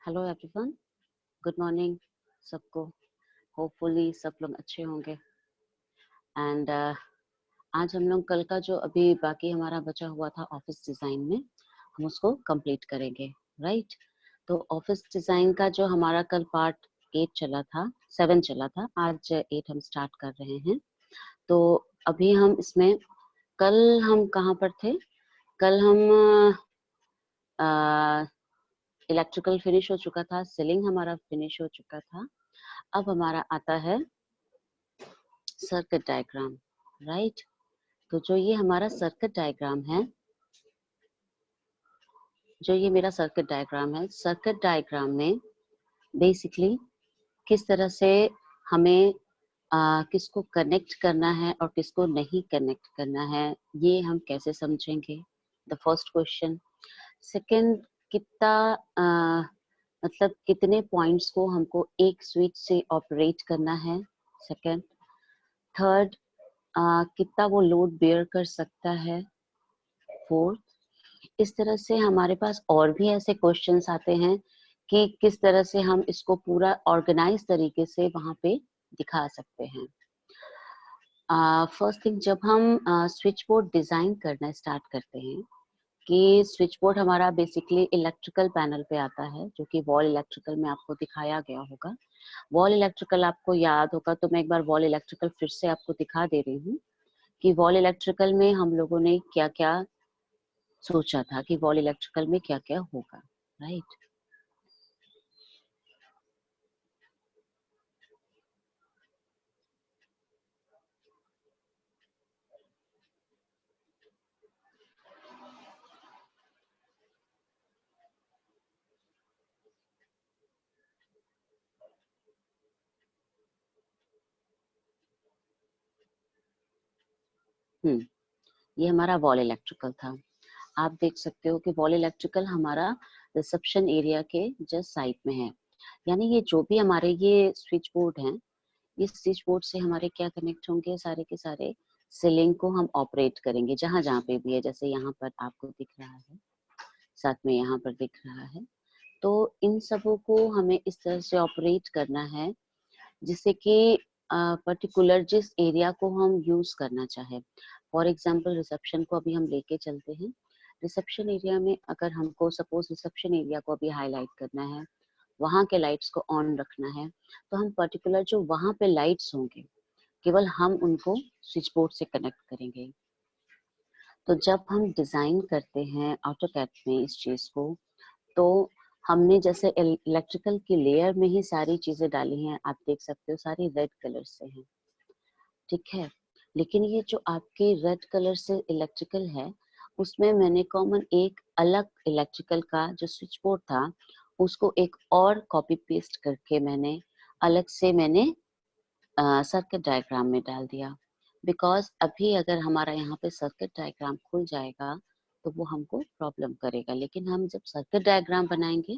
Hello everyone, good morning सबको। Hopefully सब लोग अच्छे होंगे। एंड आज हम लोग कल का जो अभी बाकी हमारा बचा हुआ था ऑफिस डिज़ाइन में, हम उसको कंप्लीट करेंगे, राइट। तो ऑफिस डिज़ाइन का जो हमारा कल पार्ट 8 चला था, 7 चला था, आज 8 हम स्टार्ट कर रहे हैं। तो अभी हम इसमें, कल हम कहाँ पर थे? कल हम इलेक्ट्रिकल फिनिश हो चुका था, सीलिंग हमारा फिनिश हो चुका था। अब हमारा आता है सर्किट डायग्राम, राइट। तो जो ये हमारा सर्किट डायग्राम है, जो ये मेरा सर्किट डायग्राम है, सर्किट डायग्राम में बेसिकली किस तरह से हमें किसको कनेक्ट करना है और किसको नहीं कनेक्ट करना है, ये हम कैसे समझेंगे, द फर्स्ट क्वेश्चन। सेकंड, कितना मतलब कितने पॉइंट्स को हमको एक स्विच से ऑपरेट करना है, सेकंड। थर्ड, कितना वो लोड बेयर कर सकता है, फोर्थ। इस तरह से हमारे पास और भी ऐसे क्वेश्चंस आते हैं कि किस तरह से हम इसको पूरा ऑर्गेनाइज तरीके से वहां पे दिखा सकते हैं। फर्स्ट थिंग, जब हम स्विच बोर्ड डिजाइन करना स्टार्ट करते हैं, कि स्विच बोर्ड हमारा बेसिकली इलेक्ट्रिकल पैनल पे आता है, जो कि वॉल इलेक्ट्रिकल में आपको दिखाया गया होगा। वॉल इलेक्ट्रिकल आपको याद होगा, तो मैं एक बार वॉल इलेक्ट्रिकल फिर से आपको दिखा दे रही हूँ कि वॉल इलेक्ट्रिकल में हम लोगों ने क्या क्या सोचा था, कि वॉल इलेक्ट्रिकल में क्या क्या होगा, राइट। ये हमारा वॉल इलेक्ट्रिकल था। आप देख सकते हो कि वॉल इलेक्ट्रिकल हमारा रिसेप्शन एरिया के जस्ट साइड में है। यानी ये जो भी हमारे ये स्विच बोर्ड हैं, इस स्विच बोर्ड से हमारे क्या कनेक्ट होंगे, सारे के सारे सीलिंग को हम ऑपरेट करेंगे, जहां जहां पे भी है। जैसे यहाँ पर आपको दिख रहा है, साथ में यहाँ पर दिख रहा है। तो इन सबों को हमें इस तरह से ऑपरेट करना है जिससे कि पर्टिकुलर जिस एरिया को हम यूज करना चाहे। फॉर एग्जाम्पल रिसेप्शन को अभी हम लेके चलते हैं। रिसेप्शन एरिया में अगर हमको सपोज रिसेप्शन एरिया को अभी हाईलाइट करना है, वहां के लाइट्स को ऑन रखना है, तो हम पर्टिकुलर जो वहां पे लाइट्स होंगे, केवल हम उनको स्विच बोर्ड से कनेक्ट करेंगे। तो जब हम डिजाइन करते हैं ऑटोकैड में इस चीज को, तो हमने जैसे इलेक्ट्रिकल की लेयर में ही सारी चीजें डाली हैं, आप देख सकते हो सारी रेड कलर से हैं, ठीक है। लेकिन ये जो आपके रेड कलर से इलेक्ट्रिकल है, उसमें मैंने कॉमन एक अलग इलेक्ट्रिकल का जो स्विच बोर्ड था, उसको एक और कॉपी पेस्ट करके मैंने अलग से मैंने सर्किट डायग्राम में डाल दिया। बिकॉज अभी अगर हमारा यहाँ पे सर्किट डायग्राम खुल जाएगा तो वो हमको प्रॉब्लम करेगा, लेकिन हम जब सर्किट डायग्राम बनाएंगे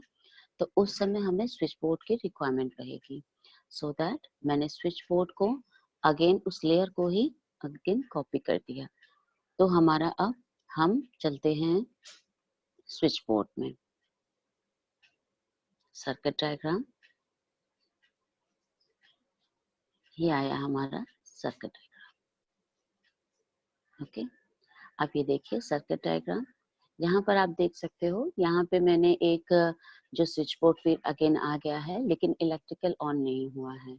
तो उस समय हमें स्विच बोर्ड की रिक्वायरमेंट रहेगी। सो दैट मैंने स्विच बोर्ड को अगेन उस लेयर को ही अगेन कॉपी कर दिया। तो हमारा अब हम चलते हैं स्विच बोर्ड में, सर्किट डायग्राम, ये आया हमारा सर्किट डायग्राम। ओके, आप ये देखिए सर्किट डायग्राम। यहाँ पर आप देख सकते हो, यहाँ पे मैंने एक जो स्विच बोर्ड फिर अगेन आ गया है, लेकिन इलेक्ट्रिकल ऑन नहीं हुआ है।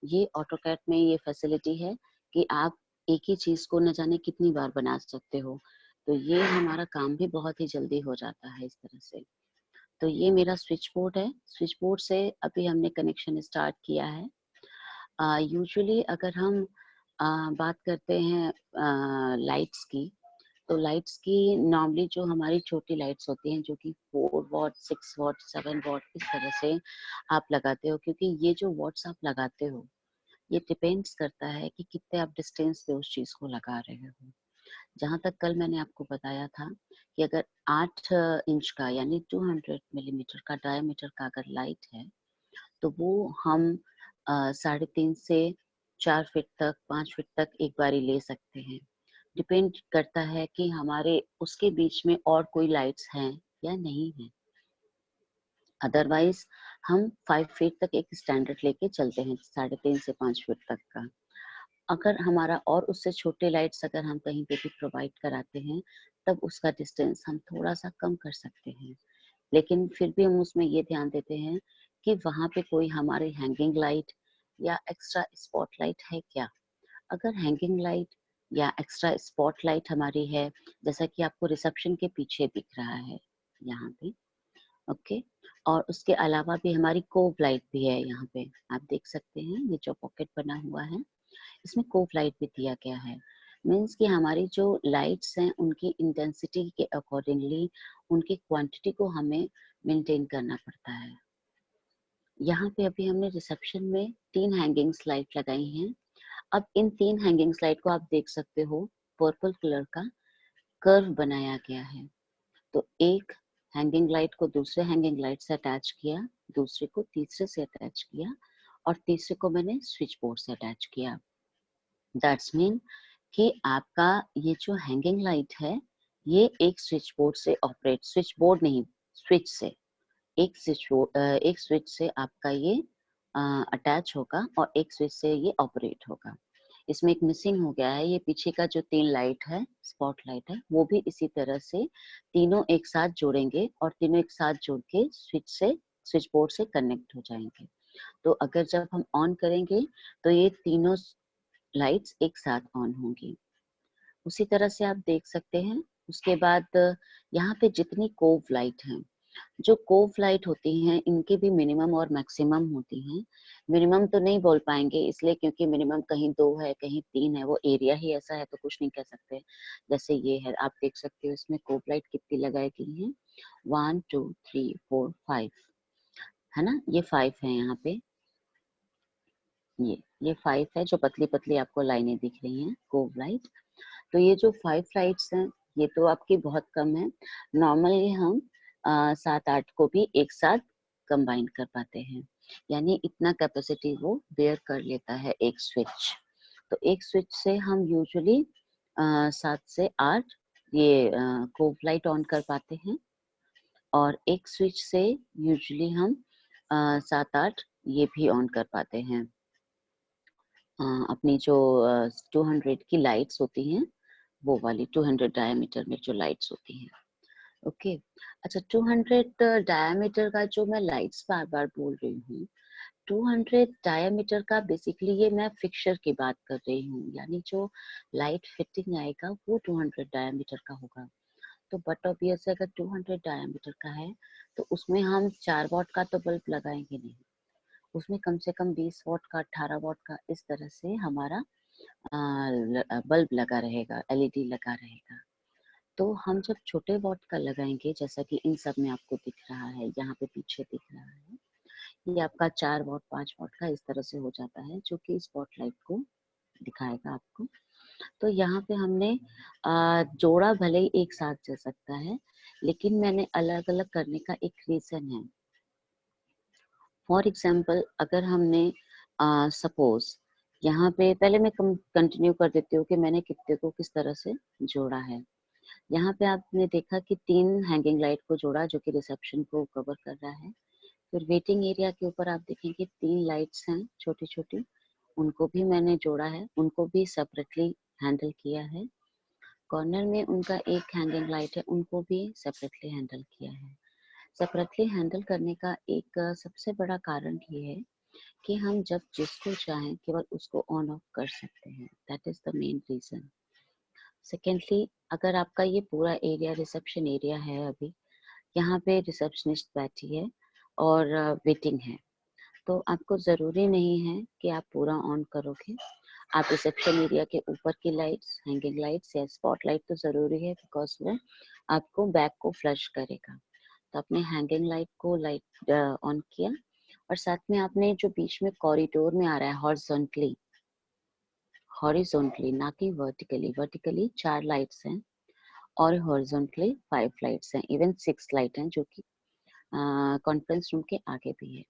ये ऑटोकैड में ये फैसिलिटी है कि आप एक ही चीज को न जाने कितनी बार बना सकते हो। तो ये हमारा काम भी बहुत ही जल्दी हो जाता है इस तरह से। तो ये मेरा स्विच बोर्ड है। स्विच बोर्ड से अभी हमने कनेक्शन स्टार्ट किया है। यूजुअली अगर हम बात करते हैं लाइट्स की, तो लाइट्स की नॉर्मली जो हमारी छोटी लाइट्स होती हैं, जो कि 4 वॉट, 6 वॉट, 7 वॉट इस तरह से आप लगाते हो, क्योंकि ये जो वॉट्स आप लगाते हो ये डिपेंड्स करता है कि कितने आप डिस्टेंस पे उस चीज को लगा रहे हो। जहां तक कल मैंने आपको बताया था कि अगर 8 इंच का यानी 200 मिलीमीटर का डायमीटर का अगर लाइट है, तो वो हम 3.5 से 4 फीट तक, 5 फीट तक एक बारी ले सकते हैं। डिपेंड करता है कि हमारे उसके बीच में और कोई लाइट्स हैं या नहीं है। अदरवाइज हम 5 फीट तक एक स्टैंडर्ड लेके चलते हैं, 3.5 से 5 फीट तक का। अगर हमारा और उससे छोटे लाइट्स अगर हम कहीं पे भी प्रोवाइड कराते हैं, तब उसका डिस्टेंस हम थोड़ा सा कम कर सकते हैं। लेकिन फिर भी हम उसमें ये ध्यान देते हैं कि वहाँ पे कोई हमारे हैंगिंग लाइट या एक्स्ट्रा स्पॉटलाइट है क्या? अगर हैंगिंग लाइट या एक्स्ट्रा स्पॉटलाइट हमारी है, जैसा कि आपको रिसेप्शन के पीछे दिख रहा है यहाँ पे, ओके। और उसके अलावा भी हमारी कोव लाइट भी है यहाँ पे, आप देख सकते हैं ये जो पॉकेट बना हुआ है, इसमें कोव लाइट भी दिया गया है। मीन्स कि हमारी जो लाइट्स हैं उनकी इंटेंसिटी के अकॉर्डिंगली उनकी क्वांटिटी को हमें मेंटेन करना पड़ता है। यहाँ पे अभी हमने रिसेप्शन में 3 हैंगिंग लाइट लगाई हैं। अब इन 3 हैंगिंग लाइट को आप देख सकते हो, पर्पल कलर का कर्व बनाया गया है। तो एक हैंगिंग लाइट को दूसरे हैंगिंग लाइट से अटैच किया, दूसरे को तीसरे से अटैच किया और तीसरे को मैंने स्विच बोर्ड से अटैच किया। दैट्स मीन कि आपका ये जो हैंगिंग लाइट है, ये एक स्विच बोर्ड से ऑपरेट, स्विच बोर्ड नहीं, स्विच से, एक स्विच से आपका ये अटैच होगा और एक स्विच से ये ऑपरेट होगा। इसमें एक मिसिंग हो गया है, ये पीछे का जो 3 लाइट है, स्पॉट लाइट है, वो भी इसी तरह से तीनों एक साथ जोड़ेंगे और तीनों एक साथ जोड़ के स्विच बोर्ड से कनेक्ट हो जाएंगे। तो अगर जब हम ऑन करेंगे तो ये तीनों लाइट्स एक साथ ऑन होंगी। उसी तरह से आप देख सकते हैं। उसके बाद यहाँ पे जितनी कोव लाइट हैं, जो कोव लाइट होती हैं, इनके भी मिनिमम और मैक्सिमम होती हैं। मिनिमम तो नहीं बोल पाएंगे इसलिए क्योंकि मिनिमम कहीं 2 है, कहीं 3 है, वो एरिया ही ऐसा है तो कुछ नहीं कह सकते। जैसे ये है, आप देख सकते हो इसमें कोव लाइट कितनी लगाई गई है, 1 2 3 4 5, है ना, ये 5 है यहाँ पे। ये 5 है, जो पतली पतली आपको लाइनें दिख रही हैं कोव लाइट। तो ये जो 5 लाइट्स हैं, ये तो आपकी बहुत कम है। नॉर्मली हम 7-8 को भी एक साथ कंबाइन कर पाते हैं, यानी इतना कैपेसिटी वो बेयर कर लेता है एक स्विच। तो एक स्विच से हम यूजुअली 7 से 8 ये कोव लाइट ऑन कर पाते हैं और एक स्विच से यूजुअली हम 7-8 ये भी ऑन कर पाते हैं। अपनी जो 200 की लाइट्स होती हैं, वो वाली 200 डायमीटर में जो लाइट्स होती हैं, ओके। अच्छा, 200 डायमीटर का जो मैं लाइट्स बार बार बोल रही हूँ, 200 डायमीटर का बेसिकली ये मैं फिक्सचर की बात कर रही हूँ, यानी जो लाइट फिटिंग आएगा वो 200 डायमीटर का होगा। तो बट ऑब्वियस अगर 200 डायमीटर का है तो उसमें हम 4 वॉट का तो बल्ब लगाएंगे नहीं, उसमें कम से कम 20 वॉट का, 18 वॉट का, इस तरह से हमारा बल्ब लगा रहेगा, एलईडी लगा रहेगा। तो हम जब छोटे वॉट का लगाएंगे, जैसा कि इन सब में आपको दिख रहा है, यहाँ पे पीछे दिख रहा है, ये आपका 4 वॉट 5 वॉट का इस तरह से हो जाता है, जो कि स्पॉटलाइट को दिखाएगा आपको। तो यहाँ पे हमने जोड़ा भले ही एक साथ चल सकता है, लेकिन मैंने अलग अलग करने का एक रीजन है। फॉर एग्जाम्पल, अगर हमने सपोज यहाँ पे, पहले मैं कंटिन्यू कर देती हूँ कि मैंने कितने को किस तरह से जोड़ा है। यहाँ पे आपने देखा कि 3 हैंगिंग लाइट को जोड़ा जो कि रिसेप्शन को कवर कर रहा है। फिर वेटिंग एरिया के ऊपर आप देखेंगे 3 लाइट्स हैं छोटी छोटी, उनको भी मैंने जोड़ा है, उनको भी सेपरेटली हैंडल किया है। कॉर्नर में उनका एक हैंगिंग लाइट है, उनको भी सेपरेटली हैंडल किया है। सेपरेटली हैंडल करने का एक सबसे बड़ा कारण ये है कि हम जब जिसको चाहें केवल उसको ऑन ऑफ कर सकते हैं, that is the main reason. Secondly, अगर आपका ये पूरा एरिया रिसेप्शन एरिया है, अभी यहाँ पे रिसेप्शनिस्ट बैठी है और वेटिंग है, तो आपको ज़रूरी नहीं है कि आप पूरा ऑन करोगे। आप रिसेप्शन एरिया के ऊपर की लाइट्स, हैंगिंग लाइट्स या स्पॉट लाइट तो ज़रूरी है, बिकॉज वो आपको बैक को फ्लश करेगा। तो आपने हैंगिंग लाइट को लाइट ऑन किया और साथ में आपने जो बीच में कॉरिडोर में आ रहा है हॉरिजॉन्टली, ना कि वर्टिकली, वर्टिकली 4 लाइट्स हैं और हॉरिजॉन्टली 5 लाइट्स हैं, इवन 6 लाइट हैं जो कि कॉन्फ्रेंस रूम के आगे भी है।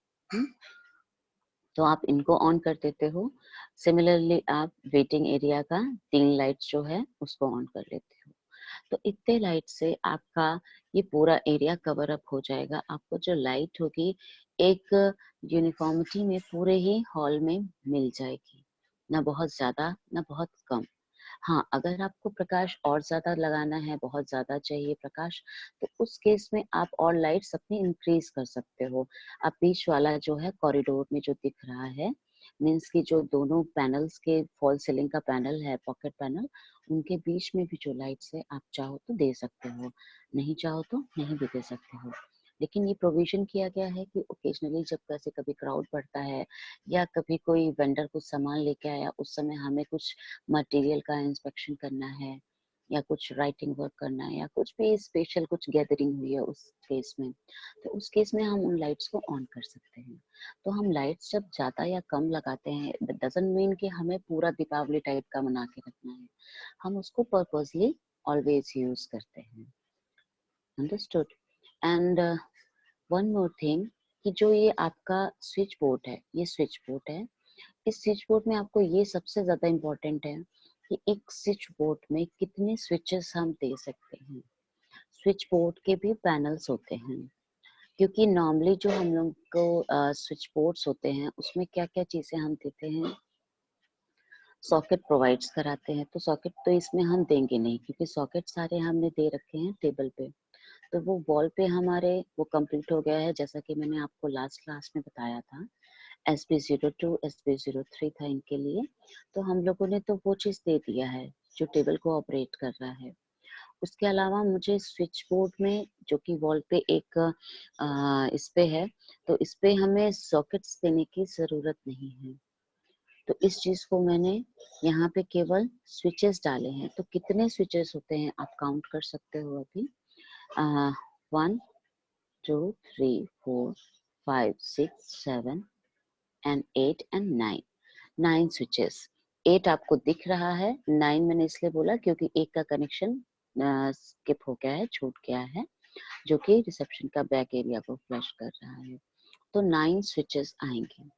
तो आप इनको ऑन कर देते हो। सिमिलरली आप वेटिंग एरिया का 3 लाइट्स जो है उसको ऑन कर लेते हो। तो इतने लाइट से आपका ये पूरा एरिया कवर अप हो जाएगा। आपको जो लाइट होगी एक यूनिफॉर्मिटी में पूरे ही हॉल में मिल जाएगी, ना बहुत ज़्यादा ना बहुत कम। हाँ, अगर आपको प्रकाश और ज़्यादा लगाना है, बहुत ज़्यादा चाहिए प्रकाश, तो उस केस में आप और लाइट्स अपनी इंक्रीज़ कर सकते हो। अब बीच वाला जो है कॉरिडोर में जो दिख रहा है, मीन्स कि जो दोनों पैनल्स के फॉल सीलिंग का पैनल है, पॉकेट पैनल, उनके बीच में भी जो लाइट्स है, आप चाहो तो दे सकते हो, नहीं चाहो तो नहीं भी दे सकते हो। लेकिन ये प्रोविज़न किया गया है कि ओकेजनली जब कैसे कभी क्राउड बढ़ता है या कभी कोई वेंडर कुछ सामान लेके आया, उस समय हमें कुछ मटेरियल का इंस्पेक्शन करना है या कुछ राइटिंग वर्क करना है या कुछ भी स्पेशल कुछ गैदरिंग हुई है उस केस में, तो उस केस में हम उन लाइट्स को ऑन कर सकते हैं। तो हम लाइट्स जब ज़्यादा या कम लगाते हैं, डजंट मीन कि हमें पूरा दीपावली टाइप का मना के रखना है। हम उसको पर्पसली ऑलवेज यूज करते हैं। Understood? And one more thing कि जो ये आपका स्विच बोर्ड है, ये स्विच बोर्ड है, इस स्विच बोर्ड में आपको ये सबसे ज्यादा इम्पोर्टेंट है कि एक स्विच बोर्ड में कितने स्विचेस हम दे सकते हैं। स्विच बोर्ड के भी पैनल्स होते हैं, क्योंकि नॉर्मली जो हम लोग को स्विच बोर्ड्स होते हैं उसमें क्या क्या चीजें हम देते हैं, सॉकेट प्रोवाइड्स कराते हैं। तो सॉकेट तो इसमें हम देंगे नहीं, क्योंकि सॉकेट सारे हमने दे रखे हैं टेबल पे। तो वो वॉल पे हमारे वो कंप्लीट हो गया है, जैसा कि मैंने आपको लास्ट क्लास में बताया था। SB02 SB03 था इनके लिए। तो हम लोगों ने तो वो चीज़ दे दिया है जो टेबल को ऑपरेट कर रहा है। उसके अलावा मुझे स्विच बोर्ड में जो कि वॉल पे एक इस पे है, तो इस पे हमें सॉकेट्स देने की ज़रूरत नहीं है। तो इस चीज़ को मैंने यहाँ पे केवल स्विचेस डाले हैं। तो कितने स्विचेस होते हैं आप काउंट कर सकते हो अभी। 1 2 3 4 5 6 7 एंड 8 एंड 9, 9 स्विचेस। 8 आपको दिख रहा है, 9 मैंने इसलिए बोला क्योंकि एक का कनेक्शन स्किप हो गया है, छूट गया है, जो कि रिसेप्शन का बैक एरिया को फ्लश कर रहा है। तो 9 स्विचेस आएंगे।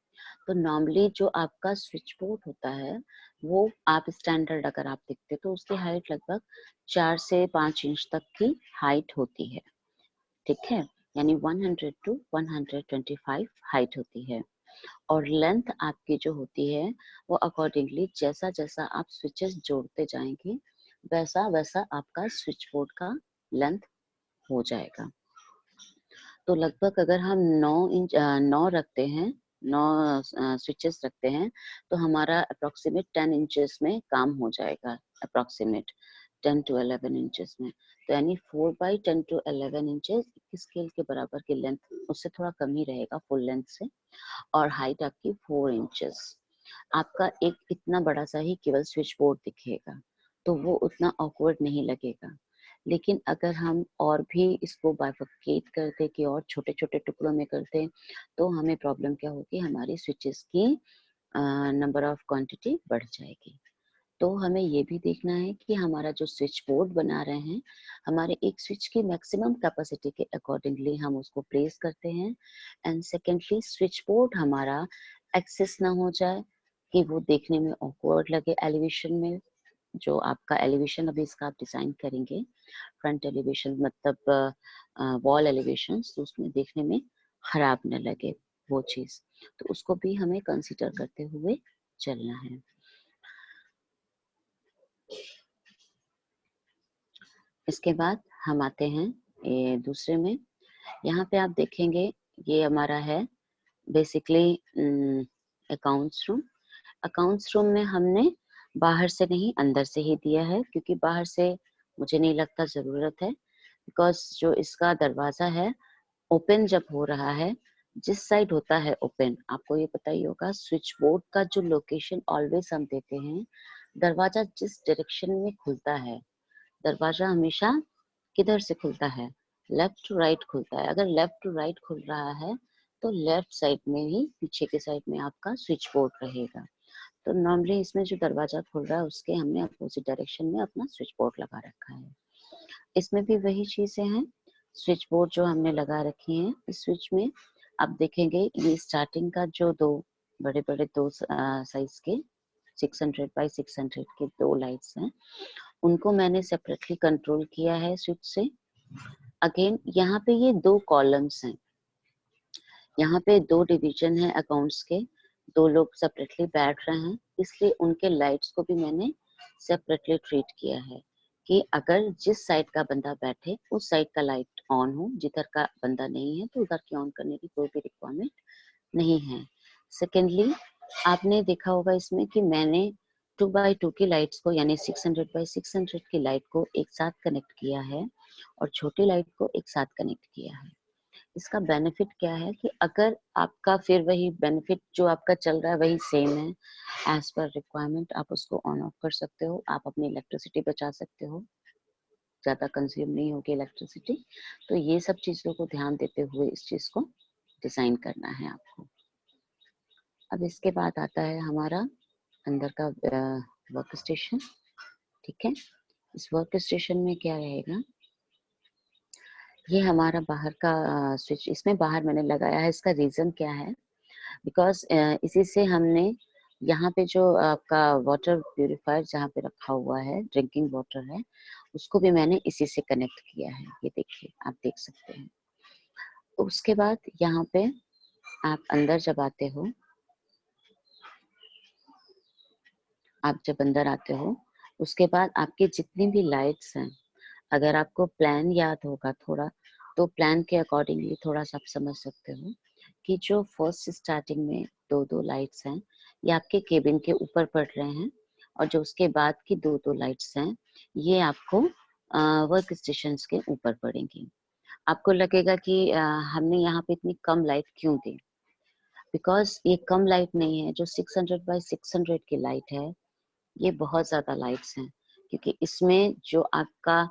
तो नॉर्मली जो आपका स्विच बोर्ड होता है, वो आप स्टैंडर्ड अगर आप देखते तो उसकी हाइट लगभग 4 से 5 इंच तक की हाइट होती है, ठीक है, यानी 100 टू 125 हाइट होती है। और लेंथ आपकी जो होती है वो अकॉर्डिंगली जैसा जैसा आप स्विचेस जोड़ते जाएंगे वैसा वैसा आपका स्विच बोर्ड का लेंथ हो जाएगा। तो लगभग अगर हम 9 रखते हैं, 9 स्विचेस रखते हैं, तो हमारा अप्रोक्सीमेट 10 इंचेस में काम हो जाएगा, अप्रोक्सीमेट 10 टू 11 इंचेस में। तो यानी 4 बाई 10 टू 11 इंचेस स्केल के बराबर की लेंथ, उससे थोड़ा कम ही रहेगा फुल लेंथ से। और हाइट आपकी 4 इंचेस। आपका एक इतना बड़ा सा ही केवल स्विच बोर्ड दिखेगा, तो वो उतना ऑकवर्ड नहीं लगेगा। लेकिन अगर हम और भी इसको बाइफरकेट करते कि और छोटे छोटे टुकड़ों में करते, तो हमें प्रॉब्लम क्या होगी, हमारी स्विचेस की नंबर ऑफ क्वांटिटी बढ़ जाएगी। तो हमें ये भी देखना है कि हमारा जो स्विच बोर्ड बना रहे हैं, हमारे एक स्विच की मैक्सिमम कैपेसिटी के अकॉर्डिंगली हम उसको प्लेस करते हैं। एंड सेकेंडली स्विच बोर्ड हमारा एक्सेस ना हो जाए कि वो देखने में ऑकवर्ड लगे एलिवेशन में। जो आपका एलिवेशन अभी इसका आप डिजाइन करेंगे, फ्रंट एलिवेशन मतलब वॉल एलिवेशन, तो उसमें देखने में खराब न लगे वो चीज। तो उसको भी हमें कंसिडर करते हुए चलना है। इसके बाद हम आते हैं ये दूसरे में। यहाँ पे आप देखेंगे ये हमारा है basically accounts room. Accounts room में हमने बाहर से नहीं अंदर से ही दिया है, क्योंकि बाहर से मुझे नहीं लगता जरूरत है। बिकॉज जो इसका दरवाजा है ओपन जब हो रहा है, जिस साइड होता है ओपन, आपको ये पता ही होगा, स्विच बोर्ड का जो लोकेशन ऑलवेज हम देते हैं, दरवाजा जिस डायरेक्शन में खुलता है, दरवाजा हमेशा किधर से खुलता है, लेफ्ट टू राइट खुलता है। अगर लेफ्ट टू राइट खुल रहा है तो लेफ्ट साइड में ही, पीछे के साइड में आपका स्विच बोर्ड रहेगा। तो नॉर्मली इसमें जो दरवाजा खुल रहा है उसके हमने अपोजिट डायरेक्शन में अपना स्विच बोर्ड लगा रखा है। इसमें भी वही चीजें हैं, स्विच बोर्ड जो हमने लगा रखी हैं। इस स्विच में आप देखेंगे ये स्टार्टिंग का जो दो बड़े बड़े दो साइज के 600 बाई 600 के दो लाइट्स हैं, उनको मैंने सेपरेटली कंट्रोल किया है स्विच से। अगेन यहाँ पे ये 2 कॉलम्स हैं, यहाँ पे 2 डिवीजन है अकाउंट्स के, 2 लोग सेपरेटली बैठ रहे हैं, इसलिए उनके लाइट्स को भी मैंने सेपरेटली ट्रीट किया है कि अगर जिस साइड का बंदा बैठे उस साइड का लाइट ऑन हो, जिधर का बंदा नहीं है तो उधर की ऑन करने की कोई भी रिक्वायरमेंट नहीं है। सेकेंडली, आपने देखा होगा इसमें कि मैंने 2x2 की लाइट्स को यानी 600x600 की लाइट को एक साथ कनेक्ट किया है और छोटी लाइट को एक साथ कनेक्ट किया है। इसका बेनिफिट क्या है कि अगर आपका फिर वही बेनिफिट जो आपका चल रहा है वही सेम है, एज पर रिक्वायरमेंट आप उसको ऑन ऑफ कर सकते हो, आप अपनी इलेक्ट्रिसिटी बचा सकते हो, ज़्यादा कंज्यूम नहीं होगी इलेक्ट्रिसिटी। तो ये सब चीज़ों को ध्यान देते हुए इस चीज़ को डिज़ाइन करना है आपको। अब इसके बाद आता है हमारा अंदर का वर्क स्टेशन। ठीक है, इस वर्क स्टेशन में क्या रहेगा, ये हमारा बाहर का स्विच, इसमें बाहर मैंने लगाया है। इसका रीज़न क्या है, बिकॉज इसी से हमने यहाँ पे जो आपका वाटर प्यूरिफायर जहाँ पे रखा हुआ है, ड्रिंकिंग वाटर है, उसको भी मैंने इसी से कनेक्ट किया है। ये देखिए, आप देख सकते हैं। उसके बाद यहाँ पे आप अंदर जब आते हो, आप जब अंदर आते हो उसके बाद आपके जितनी भी लाइट्स हैं, अगर आपको प्लान याद होगा थोड़ा, तो प्लान के अकॉर्डिंगली थोड़ा सा आप समझ सकते हो कि जो फर्स्ट स्टार्टिंग में 2-2 लाइट्स हैं, ये आपके केबिन के ऊपर पड़ रहे हैं और जो उसके बाद की 2-2 लाइट्स हैं, ये आपको वर्क स्टेशंस के ऊपर पड़ेंगी। आपको लगेगा कि हमने यहाँ पे इतनी कम लाइट क्यों दी? बिकॉज़ ये कम लाइट नहीं है, जो 600 बाय 600 की लाइट है, ये बहुत ज़्यादा लाइट्स हैं, क्योंकि इसमें जो आपका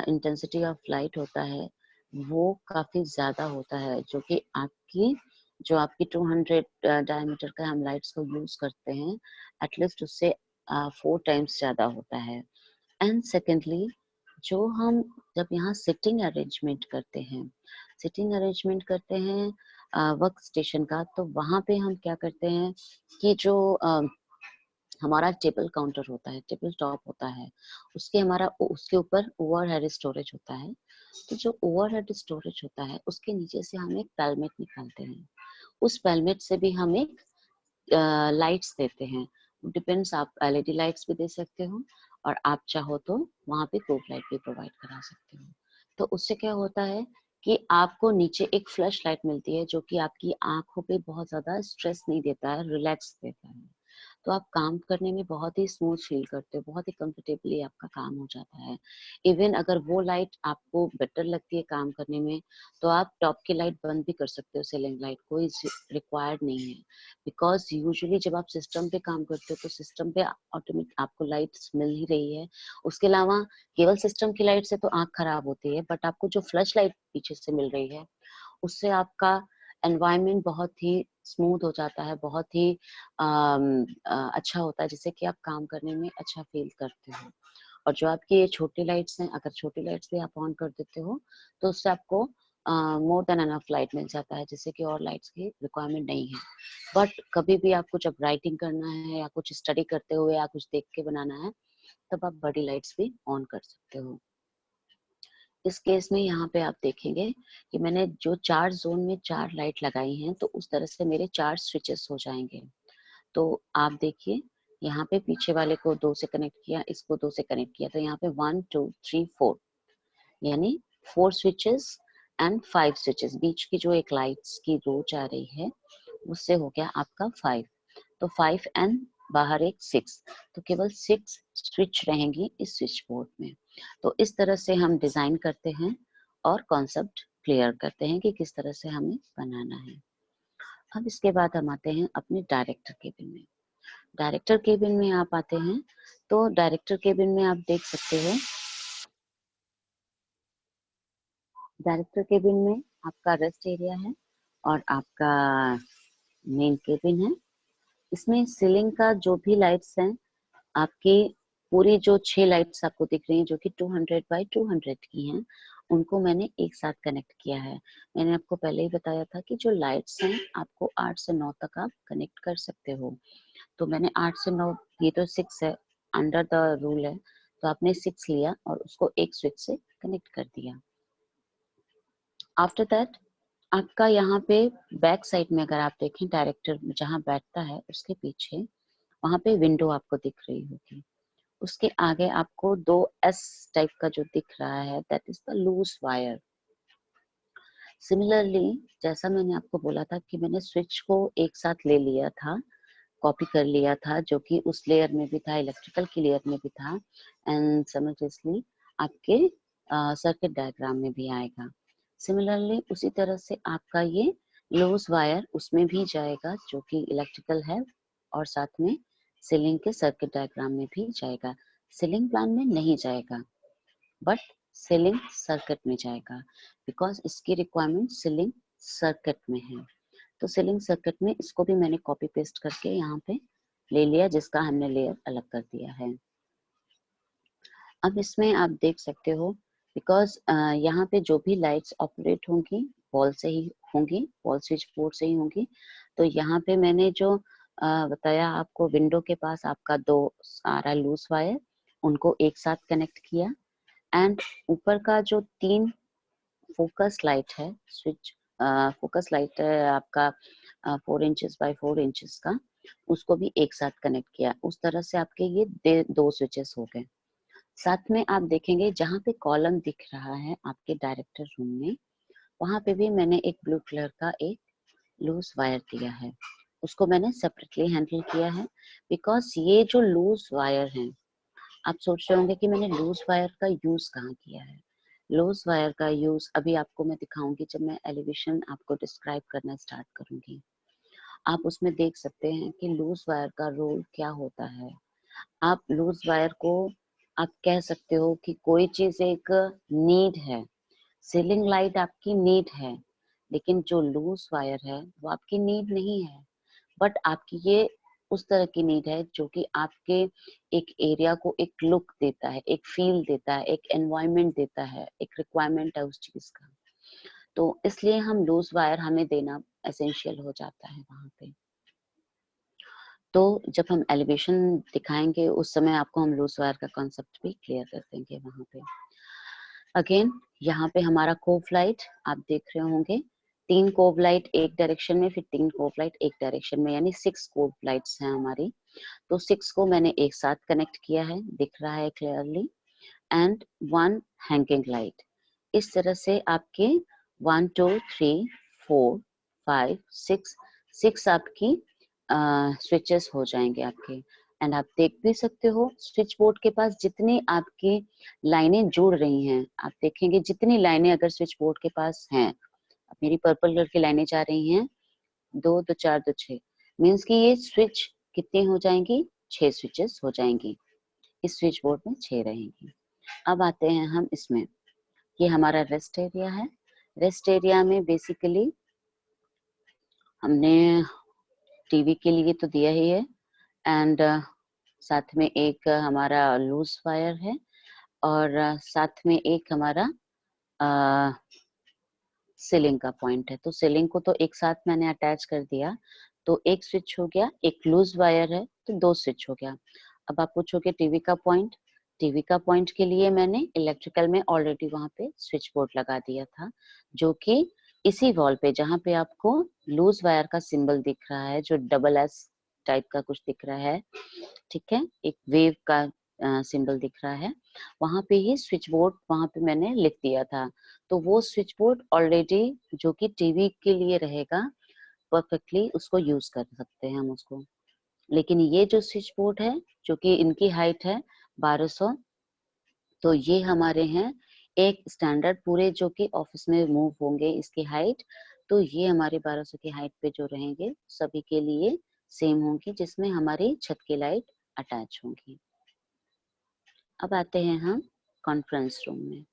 इंटेंसिटी ऑफ लाइट होता है, वो काफ़ी ज़्यादा होता है, जो कि आपकी 200 डायमीटर का हम लाइट्स को यूज़ करते हैं, एटलीस्ट उससे 4 टाइम्स ज़्यादा होता है। एंड सेकेंडली, जो हम जब यहाँ सिटिंग अरेंजमेंट करते हैं वर्क स्टेशन का, तो वहाँ पे हम क्या करते हैं कि जो हमारा टेबल काउंटर होता है, टेबल टॉप होता है, उसके ऊपर ओवरहेड स्टोरेज होता है। तो जो ओवरहेड स्टोरेज होता है, उसके नीचे से हम एक पेलमेट निकालते हैं। उस पेलमेट से भी हम एक लाइट्स देते हैं। डिपेंड्स, आप एलईडी लाइट्स भी दे सकते हो और आप चाहो तो वहाँ पे ट्यूब लाइट भी प्रोवाइड करा सकते हो। तो उससे क्या होता है कि आपको नीचे एक फ्लैश लाइट मिलती है, जो कि आपकी आँखों पे बहुत ज़्यादा स्ट्रेस नहीं देता है, रिलैक्स देता है। तो आप काम करने में बहुत ही स्मूथ फील करते हो, बहुत ही कंफर्टेबली आपका काम हो जाता है। इवन अगर वो लाइट आपको बेटर लगती है काम करने में, तो आप टॉप की लाइट बंद भी कर सकते हो, सीलिंग लाइट कोई रिक्वायर्ड नहीं है। बिकॉज़ यूजुअली जब आप सिस्टम पे काम करते हो, तो सिस्टम पे ऑटोमेटिक आपको लाइट्स मिल ही रही है। उसके अलावा केवल सिस्टम की लाइट से तो आँख खराब होती है, बट आपको जो फ्लैश लाइट पीछे से मिल रही है, उससे आपका एनवायरनमेंट बहुत ही स्मूथ हो जाता है, बहुत ही अच्छा होता है, जिससे कि आप काम करने में अच्छा फील करते हो। और जो आपकी ये छोटी लाइट्स हैं, अगर छोटी लाइट्स भी आप ऑन कर देते हो, तो उससे आपको मोर देन एनफ लाइट मिल जाता है, जिससे कि और लाइट्स की रिक्वायरमेंट नहीं है। बट कभी भी आपको जब राइटिंग करना है या कुछ स्टडी करते हुए या कुछ देख के बनाना है, तब आप बड़ी लाइट्स भी ऑन कर सकते हो। इस केस में यहाँ पे आप देखेंगे कि मैंने जो 4 ज़ोन में 4 लाइट लगाई हैं, तो उस तरह से मेरे 4 स्विचेस हो जाएँगे। तो आप देखिए, यहाँ पे पीछे वाले को 2 से कनेक्ट किया, इसको 2 से कनेक्ट किया, तो यहाँ पे 1, 2, 3, 4 यानी 4 स्विचेस एंड 5 स्विचेस। बीच की जो एक लाइट्स की रो जा रही है, उससे हो गया आपका 5। तो 5 एंड बाहर एक 6, तो केवल 6 स्विच रहेंगी इस स्विच बोर्ड में। तो इस तरह से हम डिजाइन करते हैं और कॉन्सेप्ट क्लियर करते हैं कि किस तरह से हमें बनाना है। अब इसके बाद हम आते हैं अपने डायरेक्टर केबिन में। डायरेक्टर केबिन में आप आते हैं, तो डायरेक्टर केबिन में आप देख सकते हो, डायरेक्टर केबिन में आपका रेस्ट एरिया है और आपका मेन केबिन है। इसमें सीलिंग का जो भी लाइट्स हैं, आपकी पूरी जो 6 लाइट्स आपको दिख रही हैं, जो कि 200 बाय 200 की हैं, उनको मैंने एक साथ कनेक्ट किया है। मैंने आपको पहले ही बताया था कि जो लाइट्स हैं, आपको 8 से 9 तक आप कनेक्ट कर सकते हो। तो मैंने 8 से 9, ये तो 6 है, अंडर द रूल है, तो आपने 6 लिया और उसको एक स्विच से कनेक्ट कर दिया। आफ्टर दैट आपका यहाँ पे बैक साइड में अगर आप देखें, डायरेक्टर जहाँ बैठता है उसके पीछे वहाँ पे विंडो आपको दिख रही होगी। उसके आगे आपको 2 एस टाइप का जो दिख रहा है, that is the loose wire. Similarly जैसा मैंने आपको बोला था कि मैंने स्विच को एक साथ ले लिया था, कॉपी कर लिया था, जो कि उस लेयर में भी था, इलेक्ट्रिकल की लेयर में भी था, एंड सिमिलटेनियसली आपके सर्किट डायग्राम में भी आएगा। सिमिलरली उसी तरह से आपका ये लूज वायर उसमें भी जाएगा, जो कि इलेक्ट्रिकल है, और साथ में सीलिंग के सर्किट डायग्राम में भी जाएगा। सीलिंग प्लान में नहीं जाएगा, बट सीलिंग सर्किट में जाएगा, बिकॉज इसकी रिक्वायरमेंट सीलिंग सर्किट में है। तो सीलिंग सर्किट में इसको भी मैंने कॉपी पेस्ट करके यहाँ पे ले लिया, जिसका हमने लेयर अलग कर दिया है। अब इसमें आप देख सकते हो, बिकॉज यहाँ पे जो भी लाइट्स ऑपरेट होंगी वॉल से ही होंगी, वॉल स्विच बोर्ड से ही होंगी। तो यहाँ पे मैंने जो बताया आपको, विंडो के पास आपका 2 आ रहा है लूज वायर, उनको एक साथ कनेक्ट किया, एंड ऊपर का जो 3 फोकस लाइट है, स्विच फोकस लाइट है आपका 4 इंचेस बाय 4 इंचेस का, उसको भी एक साथ कनेक्ट किया। उस तरह से आपके ये 2 स्विचेस हो गए। साथ में आप देखेंगे जहाँ पे कॉलम दिख रहा है आपके डायरेक्टर रूम में, वहां पे भी मैंने एक ब्लू कलर का एक लूज वायर दिया है, उसको मैंने सेपरेटली हैंडल किया है। बिकॉज ये जो लूज वायर है, आप सोच रहे होंगे कि मैंने लूज वायर का यूज कहाँ किया है। लूज वायर का यूज अभी आपको मैं दिखाऊंगी, जब मैं एलिवेशन आपको डिस्क्राइब करना स्टार्ट करूंगी। आप उसमें देख सकते हैं कि लूज वायर का रोल क्या होता है। आप लूज वायर को आप कह सकते हो कि कोई चीज एक नीड है, सीलिंग लाइट आपकी नीड है, लेकिन जो लूज वायर है वो आपकी नीड नहीं है, बट आपकी ये उस तरह की नीड है जो कि आपके एक एरिया को एक लुक देता है, एक फील देता है, एक एनवायरनमेंट देता है, एक रिक्वायरमेंट है उस चीज का। तो इसलिए हम लूज वायर हमें देना एसेंशियल हो जाता है वहां पे। तो जब हम एलिवेशन दिखाएंगे उस समय आपको हम लूज वायर का कॉन्सेप्ट भी क्लियर कर देंगे वहां पे। अगेन यहाँ पे हमारा कोव लाइट आप देख रहे होंगे, 3 कोव लाइट एक डायरेक्शन में, फिर 3 कोव लाइट एक डायरेक्शन में, यानी 6 कोव लाइट्स हैं हमारी। तो 6 को मैंने एक साथ कनेक्ट किया है, दिख रहा है क्लियरली, एंड 1 हैंगिंग लाइट। इस तरह से आपके 1 2 3 4 5 6 आपकी स्विचेस हो जाएंगे आपके। एंड आप देख भी सकते हो स्विच बोर्ड के पास जितनी आपकी लाइनें जुड़ रही हैं, आप देखेंगे जितनी लाइनें अगर स्विच बोर्ड के पास हैं, अब मेरी पर्पल कलर की लाइनें जा रही हैं, 2 2 4 2 6, मीन्स कि ये स्विच कितनी हो जाएंगी, 6 स्विचेस हो जाएंगी। इस स्विच बोर्ड में 6 रहेंगी। अब आते हैं हम इसमें, ये हमारा रेस्ट एरिया है। रेस्ट एरिया में बेसिकली हमने टीवी के लिए तो दिया ही है, एंड साथ में एक हमारा लूज वायर है, और साथ में एक हमारा सीलिंग का पॉइंट है। तो सीलिंग को तो एक साथ मैंने अटैच कर दिया, तो एक स्विच हो गया, एक लूज वायर है तो 2 स्विच हो गया। अब आप पूछोगे टीवी का पॉइंट, टीवी का पॉइंट के लिए मैंने इलेक्ट्रिकल में ऑलरेडी वहां पे स्विच बोर्ड लगा दिया था, जो कि इसी वॉल पे जहाँ पे आपको लूज वायर का सिंबल दिख रहा है, जो डबल एस टाइप का कुछ दिख रहा है, ठीक है, एक वेव का सिंबल दिख रहा है, वहां पे ही स्विच बोर्ड वहां पे मैंने लिख दिया था। तो वो स्विच बोर्ड ऑलरेडी जो कि टीवी के लिए रहेगा, परफेक्टली उसको यूज कर सकते हैं हम उसको। लेकिन ये जो स्विच बोर्ड है, जो कि इनकी हाइट है 1200, तो ये हमारे हैं एक स्टैंडर्ड पूरे जो कि ऑफिस में मूव होंगे इसकी हाइट। तो ये हमारे 1200 की हाइट पे जो रहेंगे सभी के लिए सेम होंगी, जिसमें हमारी छत की लाइट अटैच होंगी। अब आते हैं हम कॉन्फ्रेंस रूम में।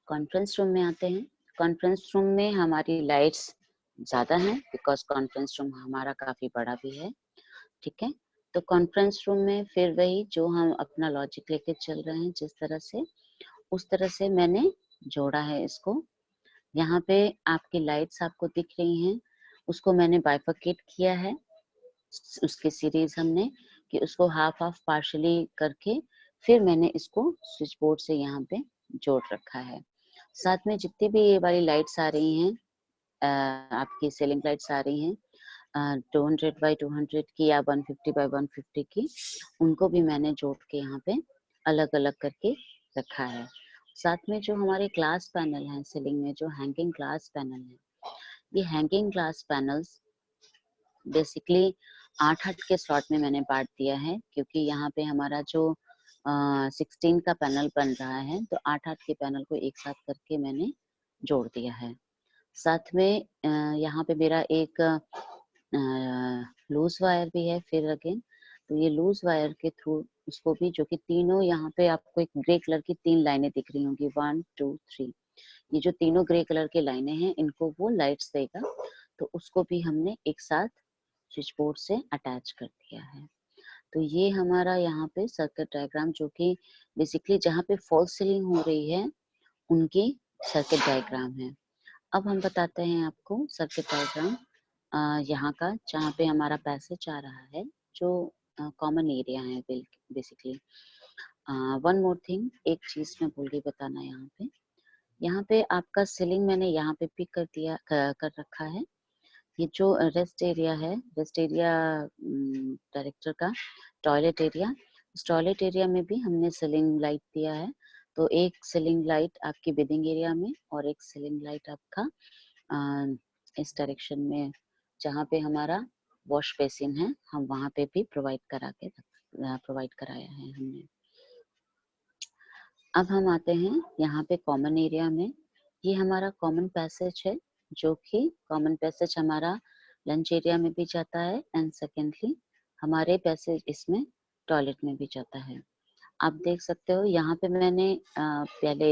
कॉन्फ्रेंस रूम में आते हैं। कॉन्फ्रेंस रूम में हमारी लाइट्स ज्यादा हैं, बिकॉज कॉन्फ्रेंस रूम हमारा काफी बड़ा भी है, ठीक है। तो कॉन्फ्रेंस रूम में फिर वही जो हम अपना लॉजिक लेके चल रहे हैं, जिस तरह से उस तरह से मैंने जोड़ा है इसको। यहाँ पे आपकी लाइट्स आपको दिख रही हैं, उसको मैंने बाइफरकेट किया है। उसकी सीरीज हमने कि उसको हाफ हाफ पार्शली करके फिर मैंने इसको स्विच बोर्ड से यहाँ पे जोड़ रखा है। साथ में जितनी भी ये वाली लाइट्स आ रही हैं, आपकी सीलिंग लाइट्स आ रही हैं 200 बाई 200 की या 150 बाई 150 की, उनको भी मैंने जोड़ के यहाँ पे अलग अलग करके रखा है। साथ में जो हमारे ग्लास पैनल हैं सीलिंग में, जो हैंगिंग ग्लास पैनल है, ये हैंगिंग ग्लास पैनल्स बेसिकली 8-8 के स्लॉट में मैंने बांट दिया है, क्योंकि यहाँ पे हमारा जो 16 का पैनल बन रहा है, तो 8-8 के पैनल को एक साथ करके मैंने जोड़ दिया है। साथ में यहाँ पे मेरा एक लूज वायर भी है फिर अगेन, तो ये लूज वायर के थ्रू उसको भी, जो कि तीनों यहाँ पे आपको एक ग्रे कलर की 3 लाइनें दिख रही होंगी, 1 2 3, ये जो तीनों ग्रे कलर की लाइनें हैं इनको वो लाइट्स देगा, तो उसको भी हमने एक साथ स्विच बोर्ड से अटैच कर दिया है। तो ये हमारा यहाँ पे सर्किट डायग्राम, जो कि बेसिकली जहाँ पे फॉल्स सीलिंग हो रही है उनकी सर्किट डायग्राम है। अब हम बताते हैं आपको सर्किट डायग्राम यहाँ का, जहाँ पे हमारा पैसेज आ रहा है, जो कॉमन एरिया है बेसिकली। वन मोर थिंग, एक चीज मैं भूल गई बताना यहाँ पे आपका सीलिंग मैंने यहाँ पे पिक कर रखा है। ये जो रेस्ट एरिया है, रेस्ट एरिया डायरेक्टर का टॉयलेट एरिया, इस टॉयलेट एरिया में भी हमने सीलिंग लाइट दिया है। तो एक सीलिंग लाइट आपकी बेडिंग एरिया में और एक सीलिंग लाइट आपका इस डायरेक्शन में, जहाँ पे हमारा वॉश बेसिन है, हम वहाँ पे भी प्रोवाइड कराया है हमने। अब हम आते हैं यहाँ पे कॉमन एरिया में। ये हमारा कॉमन पैसेज है, जो कि कॉमन पैसेज हमारा लंच एरिया में भी जाता है, एंड सेकेंडली हमारे पैसेज इसमें टॉयलेट में भी जाता है। आप देख सकते हो यहाँ पे मैंने पहले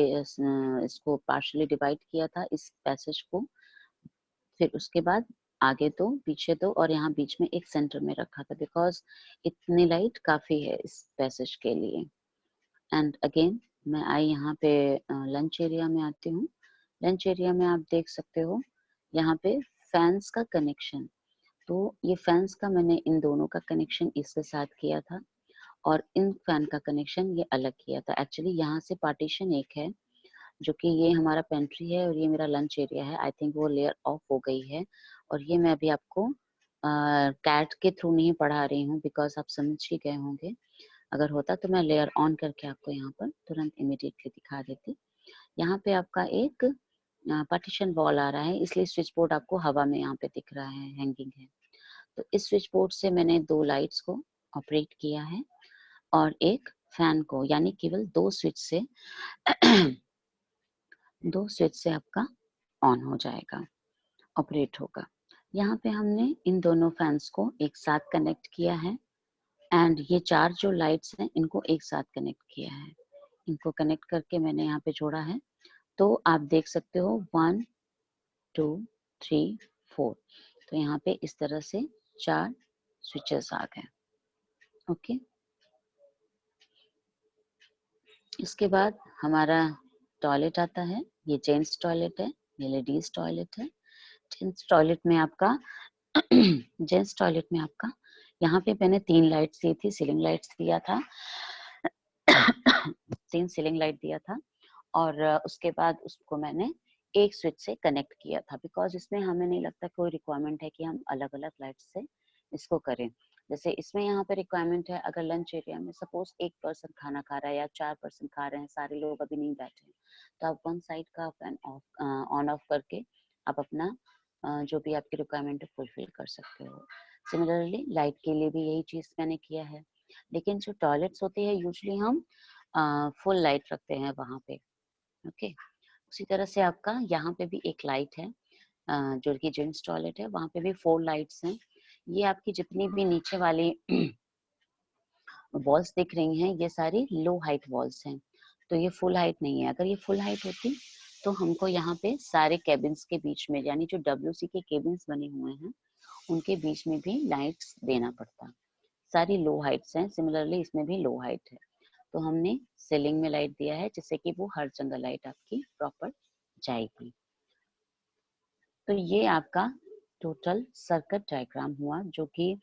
इसको पार्शली डिवाइड किया था इस पैसेज को, फिर उसके बाद आगे दो पीछे दो और यहाँ बीच में एक सेंटर में रखा था, बिकॉज इतनी लाइट काफी है इस पैसेज के लिए। एंड अगेन मैं आई यहाँ पे लंच एरिया में आती हूँ। लंच एरिया में आप देख सकते हो यहाँ पे फैंस का कनेक्शन, तो ये फैंस का मैंने इन दोनों का कनेक्शन इसके साथ किया था और इन फैन का कनेक्शन ये अलग किया था। एक्चुअली यहाँ से पार्टीशन एक है, जो कि ये हमारा पेंट्री है और ये मेरा लंच एरिया है। आई थिंक वो लेयर ऑफ हो गई है और ये मैं अभी आपको कैट के थ्रू नहीं पढ़ा रही हूँ, बिकॉज आप समझ ही गए होंगे। अगर होता तो मैं लेयर ऑन करके आपको यहाँ पर तुरंत इमीडिएटली दिखा देती। यहाँ पे आपका एक पार्टीशन वॉल आ रहा है, इसलिए स्विच बोर्ड आपको हवा में यहाँ पे दिख रहा है, हैंगिंग है। तो इस स्विच बोर्ड से मैंने 2 लाइट्स को ऑपरेट किया है और एक फैन को, यानी केवल 2 स्विच से 2 स्विच से आपका ऑन हो जाएगा, ऑपरेट होगा। यहाँ पे हमने इन दोनों फैंस को एक साथ कनेक्ट किया है एंड ये 4 जो लाइट्स हैं इनको एक साथ कनेक्ट किया है। इनको कनेक्ट करके मैंने यहाँ पे जोड़ा है। तो आप देख सकते हो 1 2 3 4, तो यहाँ पे इस तरह से 4 स्विचेस आ गए। ओके, इसके बाद हमारा टॉयलेट आता है। ये जेंट्स टॉयलेट है, ये लेडीज टॉयलेट है। जेंट्स टॉयलेट में आपका जेंट्स टॉयलेट में आपका यहाँ पे मैंने 3 लाइट्स दी थी, सीलिंग लाइट्स दिया था 3 सीलिंग लाइट दिया था और उसके बाद उसको मैंने एक स्विच से कनेक्ट किया था, बिकॉज इसमें हमें नहीं लगता कोई रिक्वायरमेंट है कि हम अलग अलग लाइट से इसको करें। जैसे इसमें यहाँ पे रिक्वायरमेंट है, अगर लंच एरिया में सपोज 1 पर्सन खाना खा रहा है या 4 पर्सन खा रहे हैं, सारे लोग अभी नहीं बैठे हैं, तो आप वन साइड का फैन ऑन ऑफ करके आप अपना जो भी आपकी रिक्वायरमेंट है फुलफिल कर सकते हो। सिमिलरली लाइट के लिए भी यही चीज मैंने किया है, लेकिन जो टॉयलेट्स होती है यूजुअली हम फुल लाइट रखते हैं वहां पे। ओके, उसी तरह से आपका यहाँ पे भी एक लाइट है, जो कि जेंट्स टॉयलेट है, वहां पे भी 4 लाइट्स हैं। ये आपकी जितनी भी नीचे वाली वॉल्स दिख रही हैं, ये सारी लो हाइट वॉल्स हैं, तो ये फुल हाइट नहीं है। अगर ये फुल हाइट होती तो हमको यहाँ पे सारे केबिन्स के बीच में, यानी जो WC के केबिन्स बने हुए हैं उनके बीच में भी लाइट्स देना पड़ता। सारी लो हाइट्स हैं, सिमिलरली इसमें भी लो हाइट है, तो हमने सीलिंग में लाइट दिया है जिससे कि वो हर जगह लाइट आपकी प्रॉपर जाएगी। तो ये आपका टोटल सर्किट डायग्राम हुआ, जो कि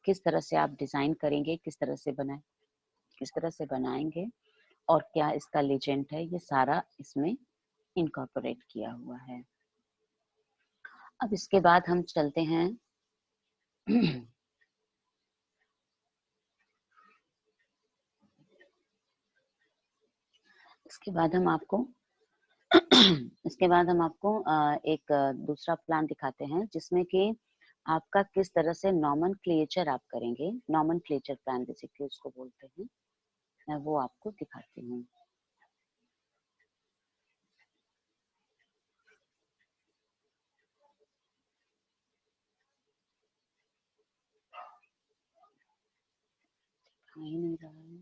किस तरह से आप डिजाइन करेंगे, किस तरह से बनाएंगे और क्या इसका लेजेंड है, ये सारा इसमें इनकॉर्पोरेट किया हुआ है। अब इसके बाद हम चलते हैं इसके बाद हम आपको एक दूसरा प्लान दिखाते हैं जिसमें कि आपका किस तरह से नॉमेनक्लेचर आप करेंगे। नॉमेनक्लेचर प्लान बेसिकली उसको बोलते हैं, मैं वो आपको दिखाती हूँ। नहीं मिल रहा है,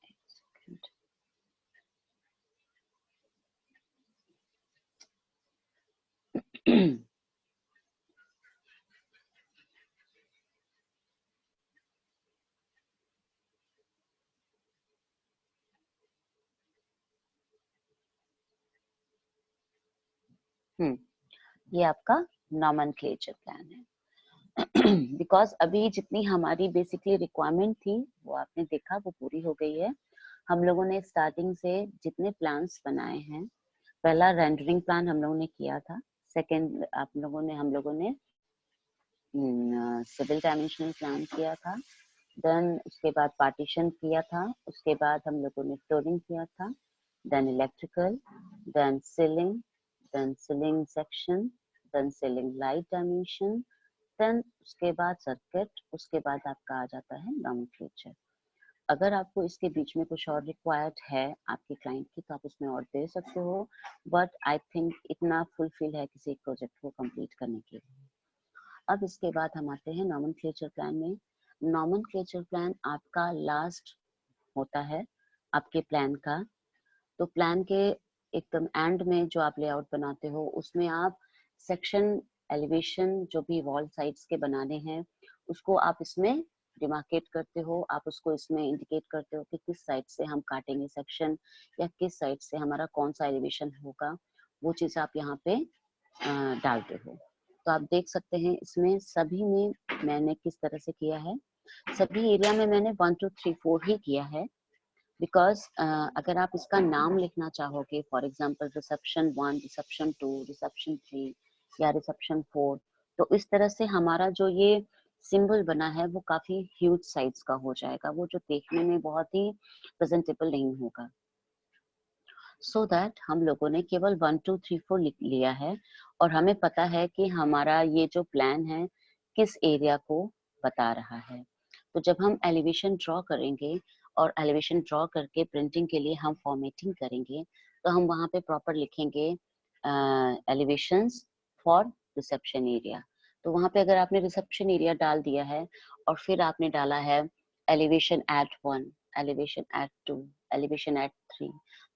एक सेकंड। ये आपका नॉमेनक्लेचर प्लान है। बिकॉज अभी जितनी हमारी बेसिकली रिक्वायरमेंट थी वो आपने देखा वो पूरी हो गई है। हम लोगों ने स्टार्टिंग से जितने प्लान्स बनाए हैं, पहला रेंडरिंग प्लान हम लोगों ने किया था, सेकंड हम लोगों ने सिविल डायमेंशनल प्लान किया था, देन उसके बाद पार्टीशन किया था, उसके बाद हम लोगों ने फ्लोरिंग किया था, then electrical, then ceiling section, then ceiling light dimension, then उसके बाद सर्किट, उसके बाद आपका आ जाता है नॉमेनक्लेचर। अगर आपको इसके बीच में कुछ और रिक्वायर्ड है आपके क्लाइंट की तो आप उसमें और दे सकते हो, बट आई थिंक इतना फुलफिल है किसी प्रोजेक्ट को कंप्लीट करने के लिए। अब इसके बाद हम आते हैं नॉमेनक्लेचर प्लान में। नॉमेनक्लेचर प्लान आपका लास्ट होता है आपके प्लान का। तो प्लान के एकदम एंड में जो आप लेआउट बनाते हो उसमें आप सेक्शन एलिवेशन जो भी वॉल साइड्स के बनाने हैं उसको आप इसमें डिमार्केट करते हो, आप उसको इसमें इंडिकेट करते हो कि किस साइड से हम काटेंगे सेक्शन या किस साइड से हमारा कौन सा एलिवेशन होगा, वो चीज आप यहाँ पे डालते हो। तो आप देख सकते हैं इसमें सभी में मैंने किस तरह से किया है। सभी एरिया में मैंने 1 2 3 4 ही किया है, बिकॉज अगर आप इसका नाम लिखना चाहोगे, for example reception 1, reception 2, reception 3 या रिसेप्शन 4, तो इस तरह से हमारा जो ये सिंबल बना है वो काफी ह्यूज साइज का हो जाएगा, वो जो देखने में बहुत ही प्रेजेंटेबल नहीं होगा। सो दैट हम लोगों ने केवल 1 2 3 4 लिख लिया है और हमें पता है कि हमारा ये जो प्लान है किस एरिया को बता रहा है। तो जब हम एलिवेशन ड्रॉ करेंगे और एलिवेशन ड्रॉ करके प्रिंटिंग के लिए हम फॉर्मेटिंग करेंगे तो हम वहाँ पे प्रॉपर लिखेंगे एलिवेशंस फॉर रिसेप्शन एरिया। तो वहाँ पे अगर आपने रिसेप्शन एरिया डाल दिया है और फिर आपने डाला है elevation at 1, elevation at 2, elevation at 3,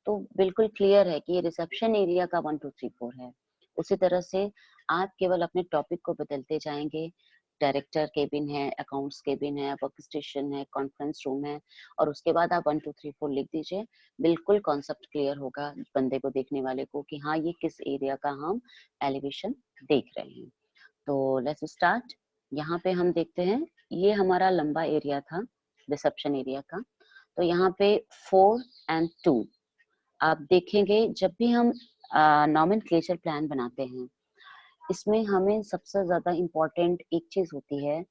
तो बिल्कुल क्लियर है कि ये रिसेप्शन एरिया का 1 2 3 4 है। उसी तरह से आप केवल अपने टॉपिक को बदलते जाएंगे। डायरेक्टर केबिन है, अकाउंट्स केबिन है, वर्क स्टेशन है, कॉन्फ्रेंस रूम है और उसके बाद आप 1 2 3 4 लिख दीजिए। बिल्कुल कॉन्सेप्ट क्लियर होगा बंदे को, देखने वाले को, कि हाँ ये किस एरिया का हम एलिवेशन देख रहे हैं। तो लेट्स स्टार्ट। यहाँ पे हम देखते हैं ये हमारा लंबा एरिया था रिसेप्शन एरिया का। तो यहाँ पे 4 और 2 आप देखेंगे जब भी हम नॉमेनक्लेचर प्लान बनाते हैं इसमें हमें सबसे ज्यादा इम्पोर्टेंट एक चीज होती है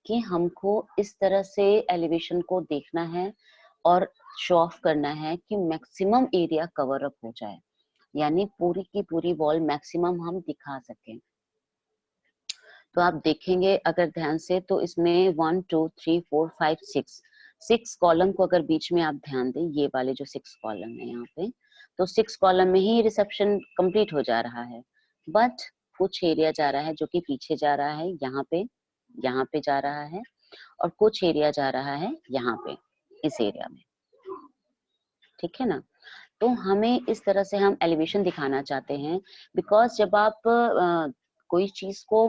कि हमको इस तरह से एलिवेशन को देखना है और शो ऑफ करना है कि मैक्सिमम एरिया कवर अप हो जाए, यानी पूरी की पूरी वॉल मैक्सिमम हम दिखा सकें। तो आप देखेंगे अगर ध्यान से तो इसमें 1 2 3 4 5 6 कॉलम को अगर बीच में आप ध्यान दें, ये वाले जो 6 कॉलम है यहाँ पे, तो 6 कॉलम में ही रिसेप्शन कंप्लीट हो जा रहा है, बट कुछ एरिया जा रहा है जो कि पीछे जा रहा है, यहाँ पे जा रहा है, और कुछ एरिया जा रहा है यहाँ पे इस एरिया में, ठीक है ना। तो हमें इस तरह से हम एलिवेशन दिखाना चाहते हैं, बिकॉज जब आप कोई चीज को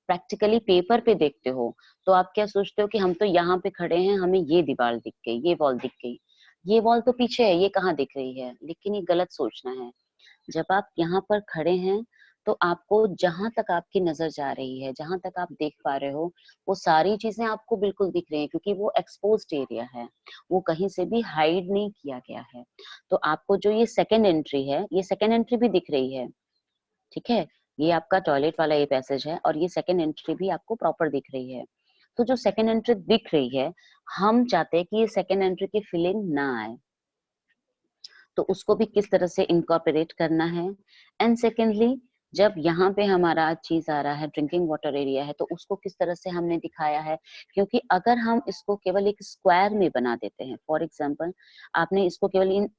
प्रैक्टिकली पेपर पे देखते हो तो आप क्या सोचते हो कि हम तो यहाँ पे खड़े हैं, हमें ये दीवार दिख गई, ये वॉल दिख गई, ये वॉल तो पीछे है, ये कहाँ दिख रही है, लेकिन ये गलत सोचना है। जब आप यहाँ पर खड़े हैं तो आपको जहां तक आपकी नजर जा रही है, जहां तक आप देख पा रहे हो, वो सारी चीजें आपको बिल्कुल दिख रही हैं, क्योंकि वो एक्सपोज्ड एरिया है, वो कहीं से भी हाइड नहीं किया गया है। तो आपको जो ये सेकेंड एंट्री है, ये सेकेंड एंट्री भी दिख रही है, ठीक है। ये आपका टॉयलेट वाला ये पैसेज है और ये सेकेंड एंट्री भी आपको प्रॉपर दिख रही है। तो जो सेकेंड एंट्री दिख रही है, हम चाहते हैं कि ये सेकेंड एंट्री की फीलिंग ना आए, तो उसको भी किस तरह से इनकॉर्पोरेट करना है। एंड सेकेंडली, जब यहाँ पे हमारा चीज आ रहा है, ड्रिंकिंग वाटर एरिया है, तो उसको किस तरह से हमने दिखाया है। क्योंकि अगर हम इसको केवल एक स्क्वायर में बना देते हैं, फॉर एग्जाम्पल आपने इसको केवल इन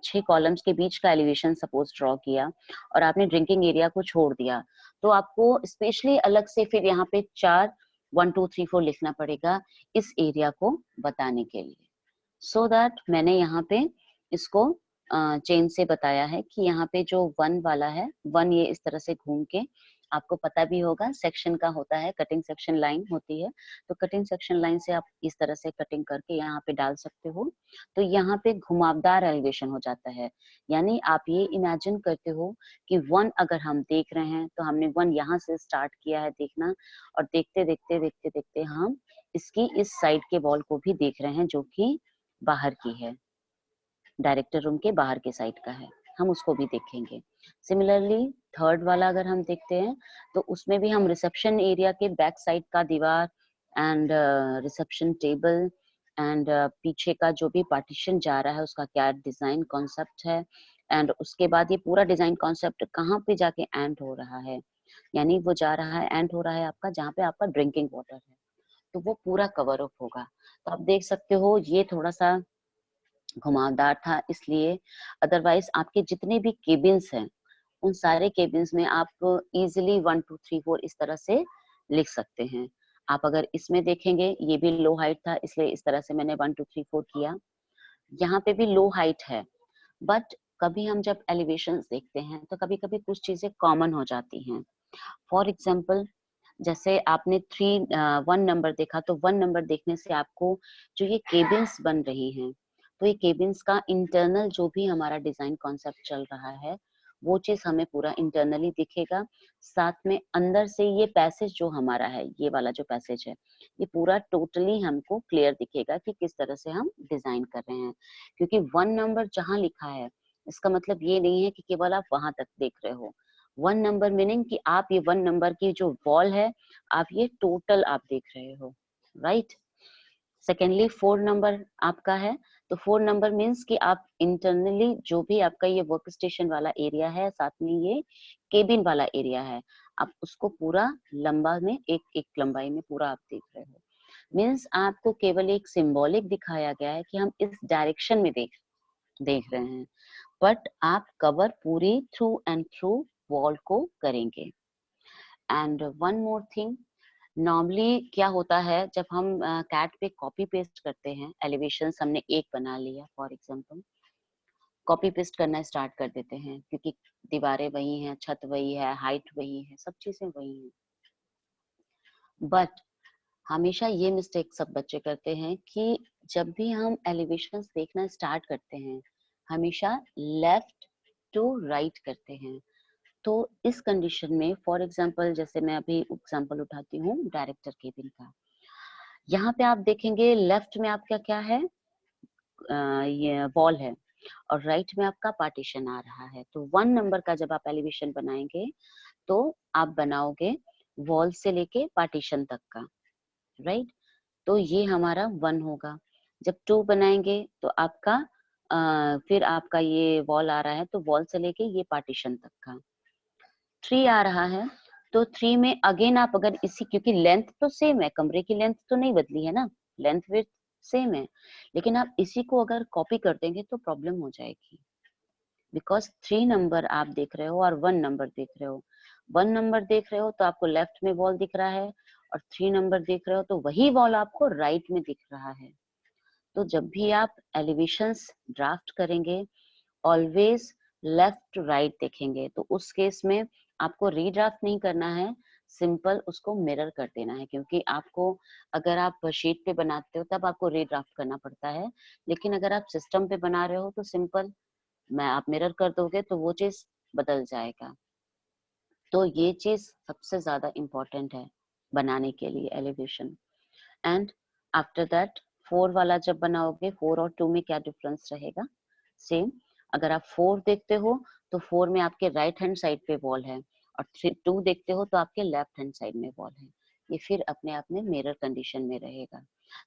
6 कॉलम्स के बीच का एलिवेशन सपोज ड्रॉ किया और आपने ड्रिंकिंग एरिया को छोड़ दिया, तो आपको स्पेशली अलग से फिर यहाँ पे 4 1 2 3 4 लिखना पड़ेगा इस एरिया को बताने के लिए। सो दैट मैंने यहाँ पे इसको चेन से बताया है कि यहाँ पे जो 1 वाला है, 1 ये इस तरह से घूम के, आपको पता भी होगा सेक्शन का होता है, कटिंग सेक्शन लाइन होती है, तो कटिंग सेक्शन लाइन से आप इस तरह से कटिंग करके यहाँ पे डाल सकते हो। तो यहाँ पे घुमावदार एलिवेशन हो जाता है, यानी आप ये इमेजिन करते हो कि 1 अगर हम देख रहे हैं, तो हमने 1 यहाँ से स्टार्ट किया है देखना, और देखते देखते देखते देखते हम इसकी इस साइड के वॉल को भी देख रहे हैं, जो कि बाहर की है, डायरेक्टर रूम के बाहर के साइड का है, हम उसको भी देखेंगे। सिमिलरली थर्ड वाला अगर हम देखते हैं, तो उसमें भी हम रिसेप्शन एरिया के बैक साइड का दीवार एंड रिसेप्शन टेबल एंड पीछे का जो भी पार्टीशन जा रहा है उसका क्या डिजाइन कॉन्सेप्ट है, एंड उसके बाद ये पूरा डिजाइन कॉन्सेप्ट कहाँ पे जाके एंड हो रहा है, यानी वो जा रहा है एंड हो रहा है आपका जहाँ पे आपका ड्रिंकिंग वाटर है, तो वो पूरा कवर अप होगा। तो आप देख सकते हो ये थोड़ा सा घुमावदार था इसलिए, अदरवाइज आपके जितने भी केबिन्स हैं, उन सारे केबिन्स में आप इजीली 1 2 3 4 इस तरह से लिख सकते हैं। आप अगर इसमें देखेंगे, ये भी लो हाइट था, इसलिए इस तरह से मैंने 1 2 3 4 किया। यहाँ पे भी लो हाइट है, बट कभी हम जब एलिवेशंस देखते हैं तो कभी कभी कुछ चीजें कॉमन हो जाती हैं। फॉर एग्जाम्पल, जैसे आपने 1 नंबर देखा, तो 1 नंबर देखने से आपको जो ये केबिन्स बन रही हैं, तो ये केबिन्स का इंटरनल जो भी हमारा डिजाइन कॉन्सेप्ट चल रहा है, वो चीज हमें पूरा इंटरनली दिखेगा। साथ में अंदर से ये पैसेज जो हमारा है, ये वाला जो पैसेज है, ये पूरा टोटली हमको क्लियर दिखेगा कि किस तरह से हम डिजाइन कर रहे हैं। क्योंकि 1 नंबर जहाँ लिखा है, इसका मतलब ये नहीं है कि केवल आप वहां तक देख रहे हो। 1 नंबर मीनिंग कि आप ये 1 नंबर की जो वॉल है, आप ये टोटल आप देख रहे हो, राइट। सेकेंडली 4 नंबर आपका है, तो 4 नंबर मीन्स कि आप इंटरनली जो भी आपका ये वर्क स्टेशन वाला एरिया है, साथ में ये केबिन वाला एरिया है, आप उसको पूरा लंबा में एक एक लंबाई में पूरा आप देख रहे हो। मीन्स आपको केवल एक सिंबॉलिक दिखाया गया है कि हम इस डायरेक्शन में देख देख रहे हैं, बट आप कवर पूरी थ्रू एंड थ्रू वॉल को करेंगे। And one more thing, normally क्या होता है जब हम कैट पे कॉपी पेस्ट करते हैं, एलिवेशंस हमने एक बना लिया फॉर एग्जांपल, कॉपी पेस्ट करना स्टार्ट कर देते हैं, क्योंकि दीवारें वही हैं, छत वही है, हाइट वही है, सब चीजें वही हैं। बट हमेशा ये मिस्टेक सब बच्चे करते हैं कि जब भी हम एलिवेशंस देखना स्टार्ट करते हैं, हमेशा लेफ्ट टू राइट करते हैं। तो इस कंडीशन में फॉर एग्जांपल, जैसे मैं अभी एग्जांपल उठाती हूँ डायरेक्टर केबिन का, यहाँ पे आप देखेंगे लेफ्ट में आपका क्या है, ये वॉल है, और राइट में आपका पार्टीशन आ रहा है। तो 1 नंबर का जब आप एलिवेशन बनाएंगे, तो आप बनाओगे वॉल से लेके पार्टीशन तक का, राइट। तो ये हमारा 1 होगा। जब 2 बनाएंगे तो आपका फिर आपका ये वॉल आ रहा है, तो वॉल से लेके ये पार्टीशन तक का। 3 आ रहा है, तो 3 में अगेन आप अगर इसी, क्योंकि लेंथ तो सेम है, कमरे की लेंथ तो नहीं बदली है ना, लेंथ विड्थ सेम है, लेकिन आप इसी को अगर कॉपी कर देंगे तो प्रॉब्लम हो जाएगी। बिकॉज 3 नंबर आप देख रहे हो और 1 नंबर देख रहे हो। 1 नंबर देख रहे हो तो आपको लेफ्ट में वॉल दिख रहा है, और 3 नंबर देख रहे हो तो वही वॉल आपको राइट में दिख रहा है। तो जब भी आप एलिवेशंस ड्राफ्ट करेंगे, ऑलवेज लेफ्ट टू राइट देखेंगे। तो उस केस में आपको रीड्राफ्ट नहीं करना है, सिंपल उसको मिरर कर देना है, क्योंकि आपको, अगर आप शीट पे बनाते हो तब आपको रीड्राफ्ट करना पड़ता है, लेकिन अगर आप सिस्टम पे बना रहे हो तो सिंपल मैं आप मिरर कर दोगे तो वो चीज बदल जाएगा। तो ये चीज सबसे ज्यादा इम्पोर्टेंट है बनाने के लिए एलिवेशन। एंड आफ्टर दैट 4 वाला जब बनाओगे, 4 और 2 में क्या डिफरेंस रहेगा? सेम। अगर आप 4 देखते हो तो 4 में आपके राइट हैंड साइड पे वॉल है, और 2 देखते हो तो आपके लेफ्ट हैंड साइड में वॉल है। ये फिर अपने आप में मिरर कंडीशन में रहेगा।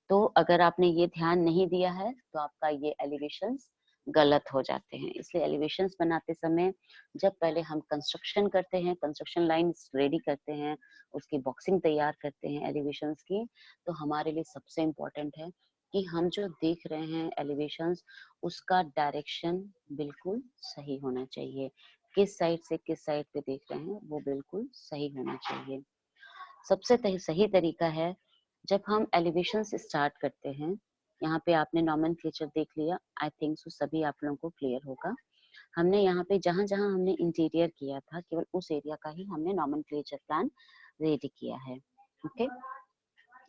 तो अगर आपने ये ध्यान नहीं दिया है तो आपका ये एलिवेशंस गलत हो जाते हैं। इसलिए एलिवेशंस बनाते समय जब पहले हम कंस्ट्रक्शन करते हैं, कंस्ट्रक्शन लाइन रेडी करते हैं, उसकी बॉक्सिंग तैयार करते हैं एलिवेशंस की, तो हमारे लिए सबसे इम्पोर्टेंट है कि हम जो देख रहे हैं एलिवेशंस, उसका डायरेक्शन बिल्कुल सही होना चाहिए। किस साइड से किस साइड पे देख रहे हैं वो बिल्कुल सही होना चाहिए। सबसे सही तरीका है जब हम एलिवेशन से स्टार्ट करते हैं। यहाँ पे आपने नॉमेनक्लेचर देख लिया, आई थिंक सो सभी आप लोगों को क्लियर होगा। हमने यहाँ पे जहाँ जहाँ हमने इंटीरियर किया था, केवल उस एरिया का ही हमने नॉमेनक्लेचर प्लान रेडी किया है, ओके।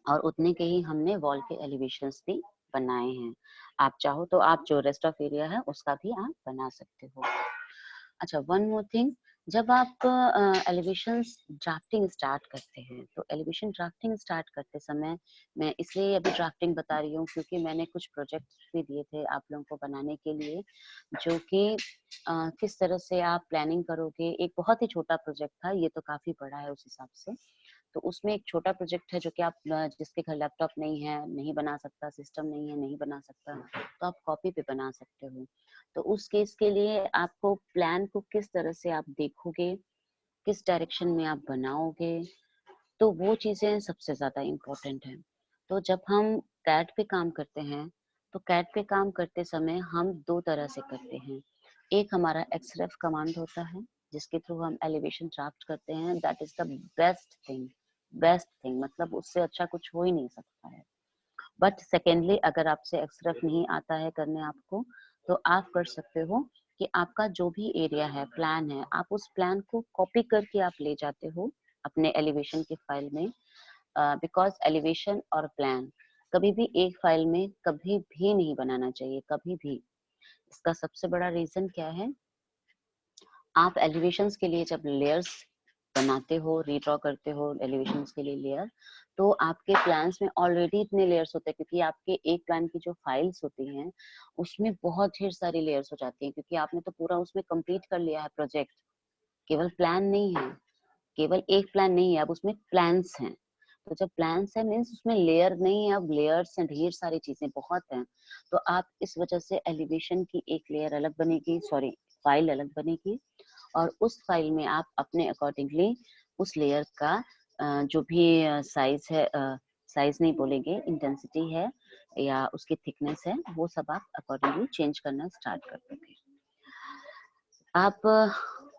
और उतने के ही हमने वॉल के एलिवेशंस भी बनाए हैं। आप चाहो तो आप जो रेस्ट ऑफ एरिया है उसका भी आप बना सकते हो। अच्छा, वन मोर थिंग, जब आप एलिवेशंस ड्राफ्टिंग स्टार्ट करते हैं, तो एलिवेशन ड्राफ्टिंग स्टार्ट करते समय, मैं इसलिए अभी ड्राफ्टिंग बता रही हूँ क्योंकि मैंने कुछ प्रोजेक्ट्स भी दिए थे आप लोगों को बनाने के लिए, जो कि किस तरह से आप प्लानिंग करोगे। एक बहुत ही छोटा प्रोजेक्ट था, ये तो काफी बड़ा है उस हिसाब से। तो उसमें एक छोटा प्रोजेक्ट है जो कि आप जिसके घर लैपटॉप नहीं है, नहीं बना सकता, सिस्टम नहीं है, नहीं बना सकता, तो आप कॉपी पे बना सकते हो। तो उस केस के लिए आपको प्लान को किस तरह से आप देखोगे, किस डायरेक्शन में आप बनाओगे, तो वो चीजें सबसे ज्यादा इम्पोर्टेंट है। तो जब हम कैट पे काम करते हैं, तो कैट पे काम करते समय हम 2 तरह से करते हैं। एक हमारा एक्सरेफ कमांड होता है जिसके थ्रू हम एलिवेशन ड्राफ्ट करते हैं। That is the best thing, मतलब उससे अच्छा कुछ हो ही नहीं सकता है। बट सेकेंडली, अगर आपसे एक्सरेफ नहीं आता है करने आपको, तो आप कर सकते हो कि आपका जो भी एरिया है, प्लान है, आप उस प्लान को कॉपी करके आप ले जाते हो अपने एलिवेशन की फाइल में। बिकॉज एलिवेशन और प्लान कभी भी एक फाइल में कभी भी नहीं बनाना चाहिए, कभी भी। इसका सबसे बड़ा रीजन क्या है? आप एलिवेशंस के लिए जब लेयर्स बनाते हो, रीड्रॉ करते हो एलिवेशंस के लिए लेयर, तो आपके प्लान्स में ऑलरेडी इतने लेयर्स होते हैं, क्योंकि आपके एक प्लान की जो फाइल्स होती हैं उसमें बहुत ढेर सारी लेयर्स हो जाती हैं, क्योंकि आपने तो पूरा उसमें कंप्लीट कर लिया है प्रोजेक्ट। केवल प्लान नहीं है, केवल एक प्लान नहीं है, अब उसमें प्लान्स हैं। तो जब प्लान्स है मीन्स उसमें लेयर नहीं है, अब लेयर्स हैं, ढेर सारी चीजें बहुत हैं। तो आप इस वजह से एलिवेशन की एक लेयर अलग बनेगी, सॉरी फाइल अलग बनेगी, और उस फाइल में आप अपने अकॉर्डिंगली उस लेयर का जो भी साइज है, साइज नहीं बोलेंगे, इंटेंसिटी है या उसकी थिकनेस है, वो सब आप अकॉर्डिंगली चेंज करना स्टार्ट कर दोगे। आप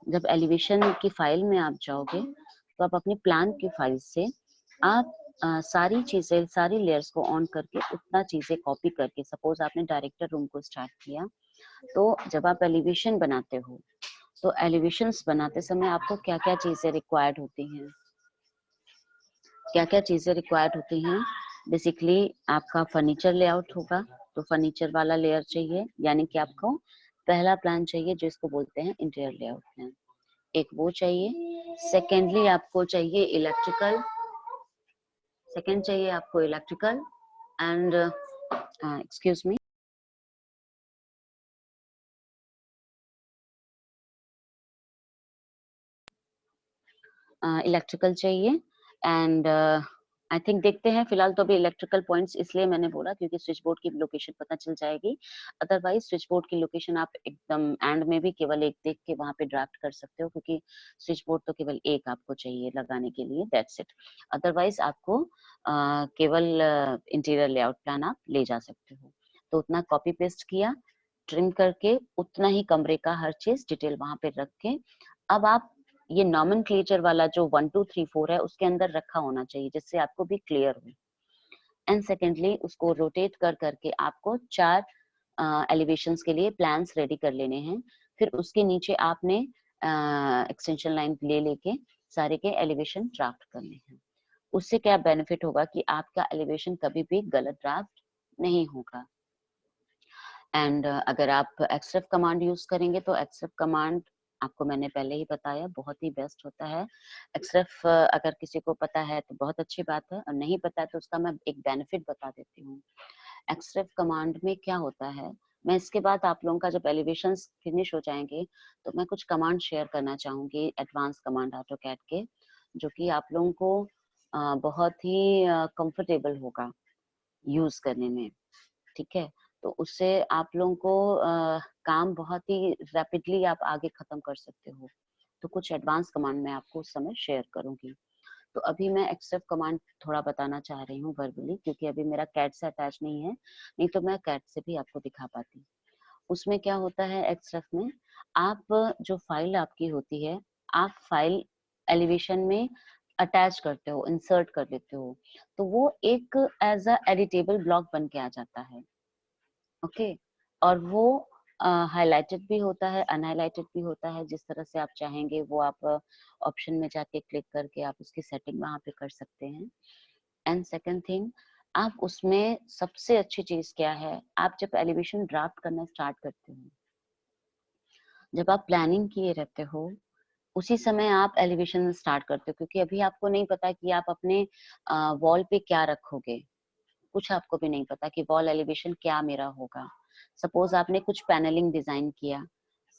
जब एलिवेशन की फाइल में आप जाओगे तो आप अपनी प्लान की फाइल से आप सारी चीजें, सारी लेयर्स को ऑन करके उतना चीजें कॉपी करके, सपोज आपने डायरेक्टर रूम को स्टार्ट किया, तो जब आप एलिवेशन बनाते हो तो एलिवेशंस बनाते समय आपको क्या क्या चीजें रिक्वायर्ड होती हैं, क्या क्या चीजें रिक्वायर्ड होती हैं? बेसिकली आपका फर्नीचर लेआउट होगा, तो फर्नीचर वाला लेयर चाहिए, यानी कि आपको पहला प्लान चाहिए जिसको बोलते हैं इंटीरियर लेआउट प्लान, एक वो चाहिए। सेकेंडली आपको चाहिए इलेक्ट्रिकल, सेकेंड चाहिए आपको electrical and excuse me, electrical चाहिए। एंड आई थिंक देखते हैं, फिलहाल तो अभी इलेक्ट्रिकल पॉइंट्स इसलिए मैंने बोला क्योंकि स्विच बोर्ड की लोकेशन पता चल जाएगी। अदरवाइज स्विच बोर्ड की लोकेशन आप एकदम एंड में भी केवल एक देख के वहां पे ड्राफ्ट कर सकते हो, क्योंकि स्विच बोर्ड तो केवल एक आपको चाहिए लगाने के लिए, दैट्स इट। अदरवाइज आपको केवल इंटीरियर लेआउट प्लान आप ले जा सकते हो। तो उतना कॉपी पेस्ट किया, ट्रिम करके उतना ही कमरे का हर चीज डिटेल वहां पे रख के, अब आप ये नॉमेनक्लेचर वाला जो 1 2 3 4 है उसके अंदर रखा होना चाहिए, जिससे आपको भी क्लियर हो। एंड सेकेंडली उसको रोटेट कर करके आपको 4 एलिवेशंस के लिए प्लान्स रेडी कर लेने हैं। फिर उसके नीचे आपने एक्सटेंशन लाइन ले लेके सारे के एलिवेशन ड्राफ्ट करने हैं। उससे क्या बेनिफिट होगा कि आपका एलिवेशन कभी भी गलत ड्राफ्ट नहीं होगा। एंड अगर आप एक्सरेफ कमांड यूज करेंगे तो एक्सरेफ कमांड आपको मैंने पहले ही बताया, बहुत ही बेस्ट होता है। एक्सरेफ अगर किसी को पता है तो बहुत अच्छी बात है, और नहीं पता है तो उसका मैं एक बेनिफिट बता देती हूँ। एक्सरेफ कमांड में क्या होता है, मैं इसके बाद आप लोगों का जब एलिवेशंस फिनिश हो जाएंगे तो मैं कुछ कमांड शेयर करना चाहूंगी, एडवांस कमांड ऑटोकैड के, जो कि आप लोगों को बहुत ही कंफर्टेबल होगा यूज करने में, ठीक है। तो उससे आप लोगों को काम बहुत ही रैपिडली आप आगे खत्म कर सकते हो। तो कुछ एडवांस कमांड मैं आपको उस समय शेयर करूंगी। तो अभी मैं एक्सरेफ कमांड थोड़ा बताना चाह रही हूँ वर्बली, क्योंकि अभी मेरा कैट से अटैच नहीं है, नहीं तो मैं कैट से भी आपको दिखा पाती। उसमें क्या होता है एक्सरेफ में, आप जो फाइल आपकी होती है, आप फाइल एलिवेशन में अटैच करते हो, इंसर्ट कर लेते हो, तो वो एक एज अ एडिटेबल ब्लॉक बन के आ जाता है, ओके। और वो हाईलाइटेड भी होता है, अनहाइलाइटेड भी होता है, जिस तरह से आप चाहेंगे वो आप ऑप्शन में जाके क्लिक करके आप उसकी सेटिंग वहां पे कर सकते हैं। एंड सेकंड थिंग, आप उसमें सबसे अच्छी चीज क्या है, आप जब एलिवेशन ड्राफ्ट करना स्टार्ट करते हो, जब आप प्लानिंग किए रहते हो, उसी समय आप एलिवेशन स्टार्ट करते हो, क्योंकि अभी आपको नहीं पता कि आप अपने वॉल पे क्या रखोगे, कुछ आपको भी नहीं पता कि वॉल एलिवेशन क्या मेरा होगा। सपोज आपने कुछ पैनलिंग डिजाइन किया,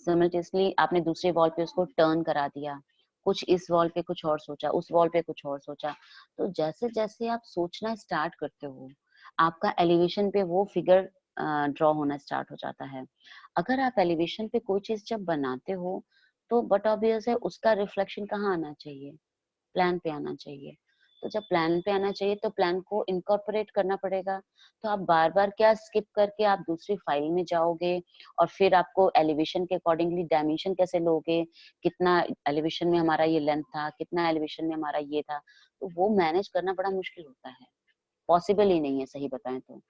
सिमिल्टेनियसली आपने दूसरे वॉल पे उसको टर्न करा दिया, कुछ इस वॉल पे कुछ और सोचा, उस वॉल पे कुछ और सोचा। तो जैसे जैसे आप सोचना स्टार्ट करते हो, आपका एलिवेशन पे वो फिगर ड्रॉ होना स्टार्ट हो जाता है। अगर आप एलिवेशन पे कोई चीज जब बनाते हो, तो बट ऑब्वियस है उसका रिफ्लेक्शन कहाँ आना चाहिए, प्लान पे आना चाहिए। तो जब प्लान पे आना चाहिए तो प्लान को इनकॉर्पोरेट करना पड़ेगा। तो आप बार बार क्या स्किप करके आप दूसरी फाइल में जाओगे, और फिर आपको एलिवेशन के अकॉर्डिंगली डायमेंशन कैसे लोगे, कितना एलिवेशन में हमारा ये लेंथ था, कितना एलिवेशन में हमारा ये था, तो वो मैनेज करना बड़ा मुश्किल होता है, पॉसिबल ही नहीं है सही बताएं तो।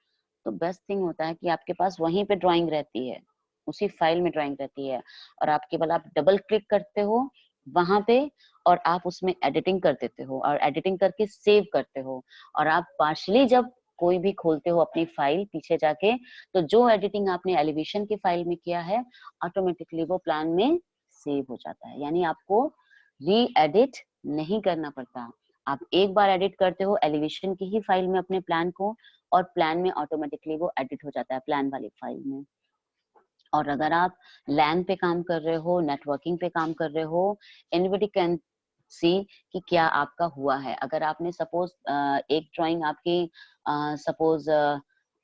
तो बेस्ट थिंग होता है कि आपके पास वहीं पे ड्राइंग रहती है, उसी फाइल में ड्राइंग रहती है, और आप केवल आप डबल क्लिक करते हो वहां पे, और आप उसमें एडिटिंग कर देते हो, और एडिटिंग करके सेव करते हो। और आप पार्शली जब कोई भी खोलते हो अपनी फाइल पीछे जाके, तो जो एडिटिंग आपने एलिवेशन की फाइल में किया है, ऑटोमेटिकली वो प्लान में सेव हो जाता है, यानी आपको री एडिट नहीं करना पड़ता। आप एक बार एडिट करते हो एलिवेशन की ही फाइल में अपने प्लान को, और प्लान में ऑटोमेटिकली वो एडिट हो जाता है प्लान वाली फाइल में। और अगर आप लैन पे काम कर रहे हो, नेटवर्किंग पे काम कर रहे हो, एनीबॉडी कैन सी कि क्या आपका हुआ है। अगर आपने सपोज एक ड्राइंग आपकी सपोज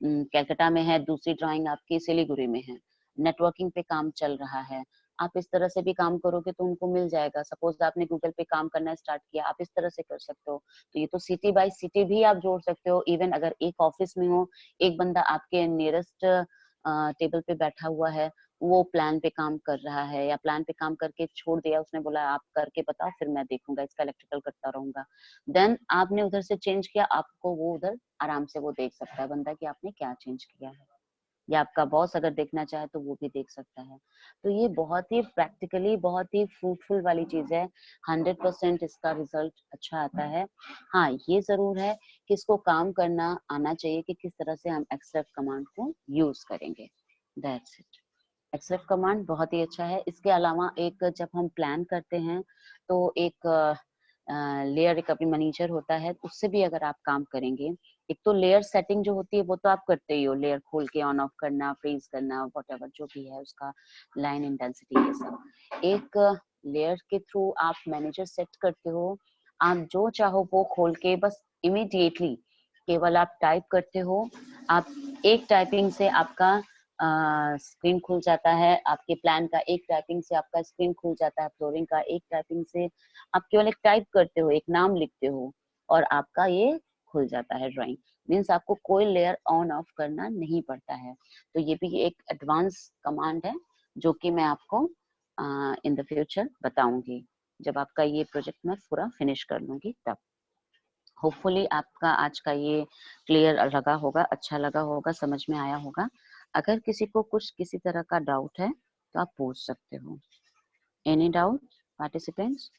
कैलकाटा में है, दूसरी ड्राइंग आपकी सिलीगुड़ी में है, नेटवर्किंग पे काम चल रहा है, आप इस तरह से भी काम करोगे तो उनको मिल जाएगा। सपोज आपने गूगल पे काम करना स्टार्ट किया, आप इस तरह से कर सकते हो। तो ये तो सिटी बाय सिटी भी आप जोड़ सकते हो। इवन अगर एक ऑफिस में हो, एक बंदा आपके नियरेस्ट टेबल पे बैठा हुआ है, वो प्लान पे काम कर रहा है, या प्लान पे काम करके छोड़ दिया, उसने बोला आप करके बताओ फिर मैं देखूंगा, इसका इलेक्ट्रिकल करता रहूंगा। देन आपने उधर से चेंज किया, आपको वो उधर आराम से वो देख सकता है बंदा कि आपने क्या चेंज किया है, या आपका बॉस अगर देखना चाहे तो वो भी देख सकता है। तो ये बहुत ही प्रैक्टिकली बहुत ही फ्रूटफुल वाली चीज है। 100% इसका रिजल्ट अच्छा आता है। हाँ, ये जरूर है कि इसको काम करना आना चाहिए कि किस तरह से हम एक्सरेफ कमांड को यूज करेंगे। That's it. एक्सरेफ कमांड बहुत ही अच्छा है। इसके अलावा एक जब हम प्लान करते हैं तो एक लेयर रिकवरी मैनेजर होता है, उससे भी अगर आप काम करेंगे, एक तो लेयर सेटिंग जो होती है वो तो आप करते ही हो, लेयर खोल के ऑन ऑफ करना, फ्रीज करना, व्हाटएवर जो भी है उसका लाइन इंटेंसिटी ये सब। एक लेयर के थ्रू आप मैनेजर सेट करते हो, आप जो चाहो वो खोल के बस इमीडिएटली केवल आप टाइप करते हो। आप एक टाइपिंग से आपका स्क्रीन खुल जाता है, आपके प्लान का एक टाइपिंग से आपका स्क्रीन खुल जाता है, फ्लोरिंग का एक टाइपिंग से आप केवल एक टाइप करते हो, एक नाम लिखते हो, और आपका ये खुल जाता है ड्राइंग। मीन्स आपको कोई लेयर ऑन ऑफ करना नहीं पड़ता है। तो ये भी एक एडवांस कमांड है जो कि मैं आपको इन द फ्यूचर बताऊंगी, जब आपका ये प्रोजेक्ट मैं पूरा फिनिश कर लूंगी तब। होपफुली आपका आज का ये क्लियर लगा होगा, अच्छा लगा होगा, समझ में आया होगा। अगर किसी को कुछ किसी तरह का डाउट है तो आप पूछ सकते हो। Any doubt participants?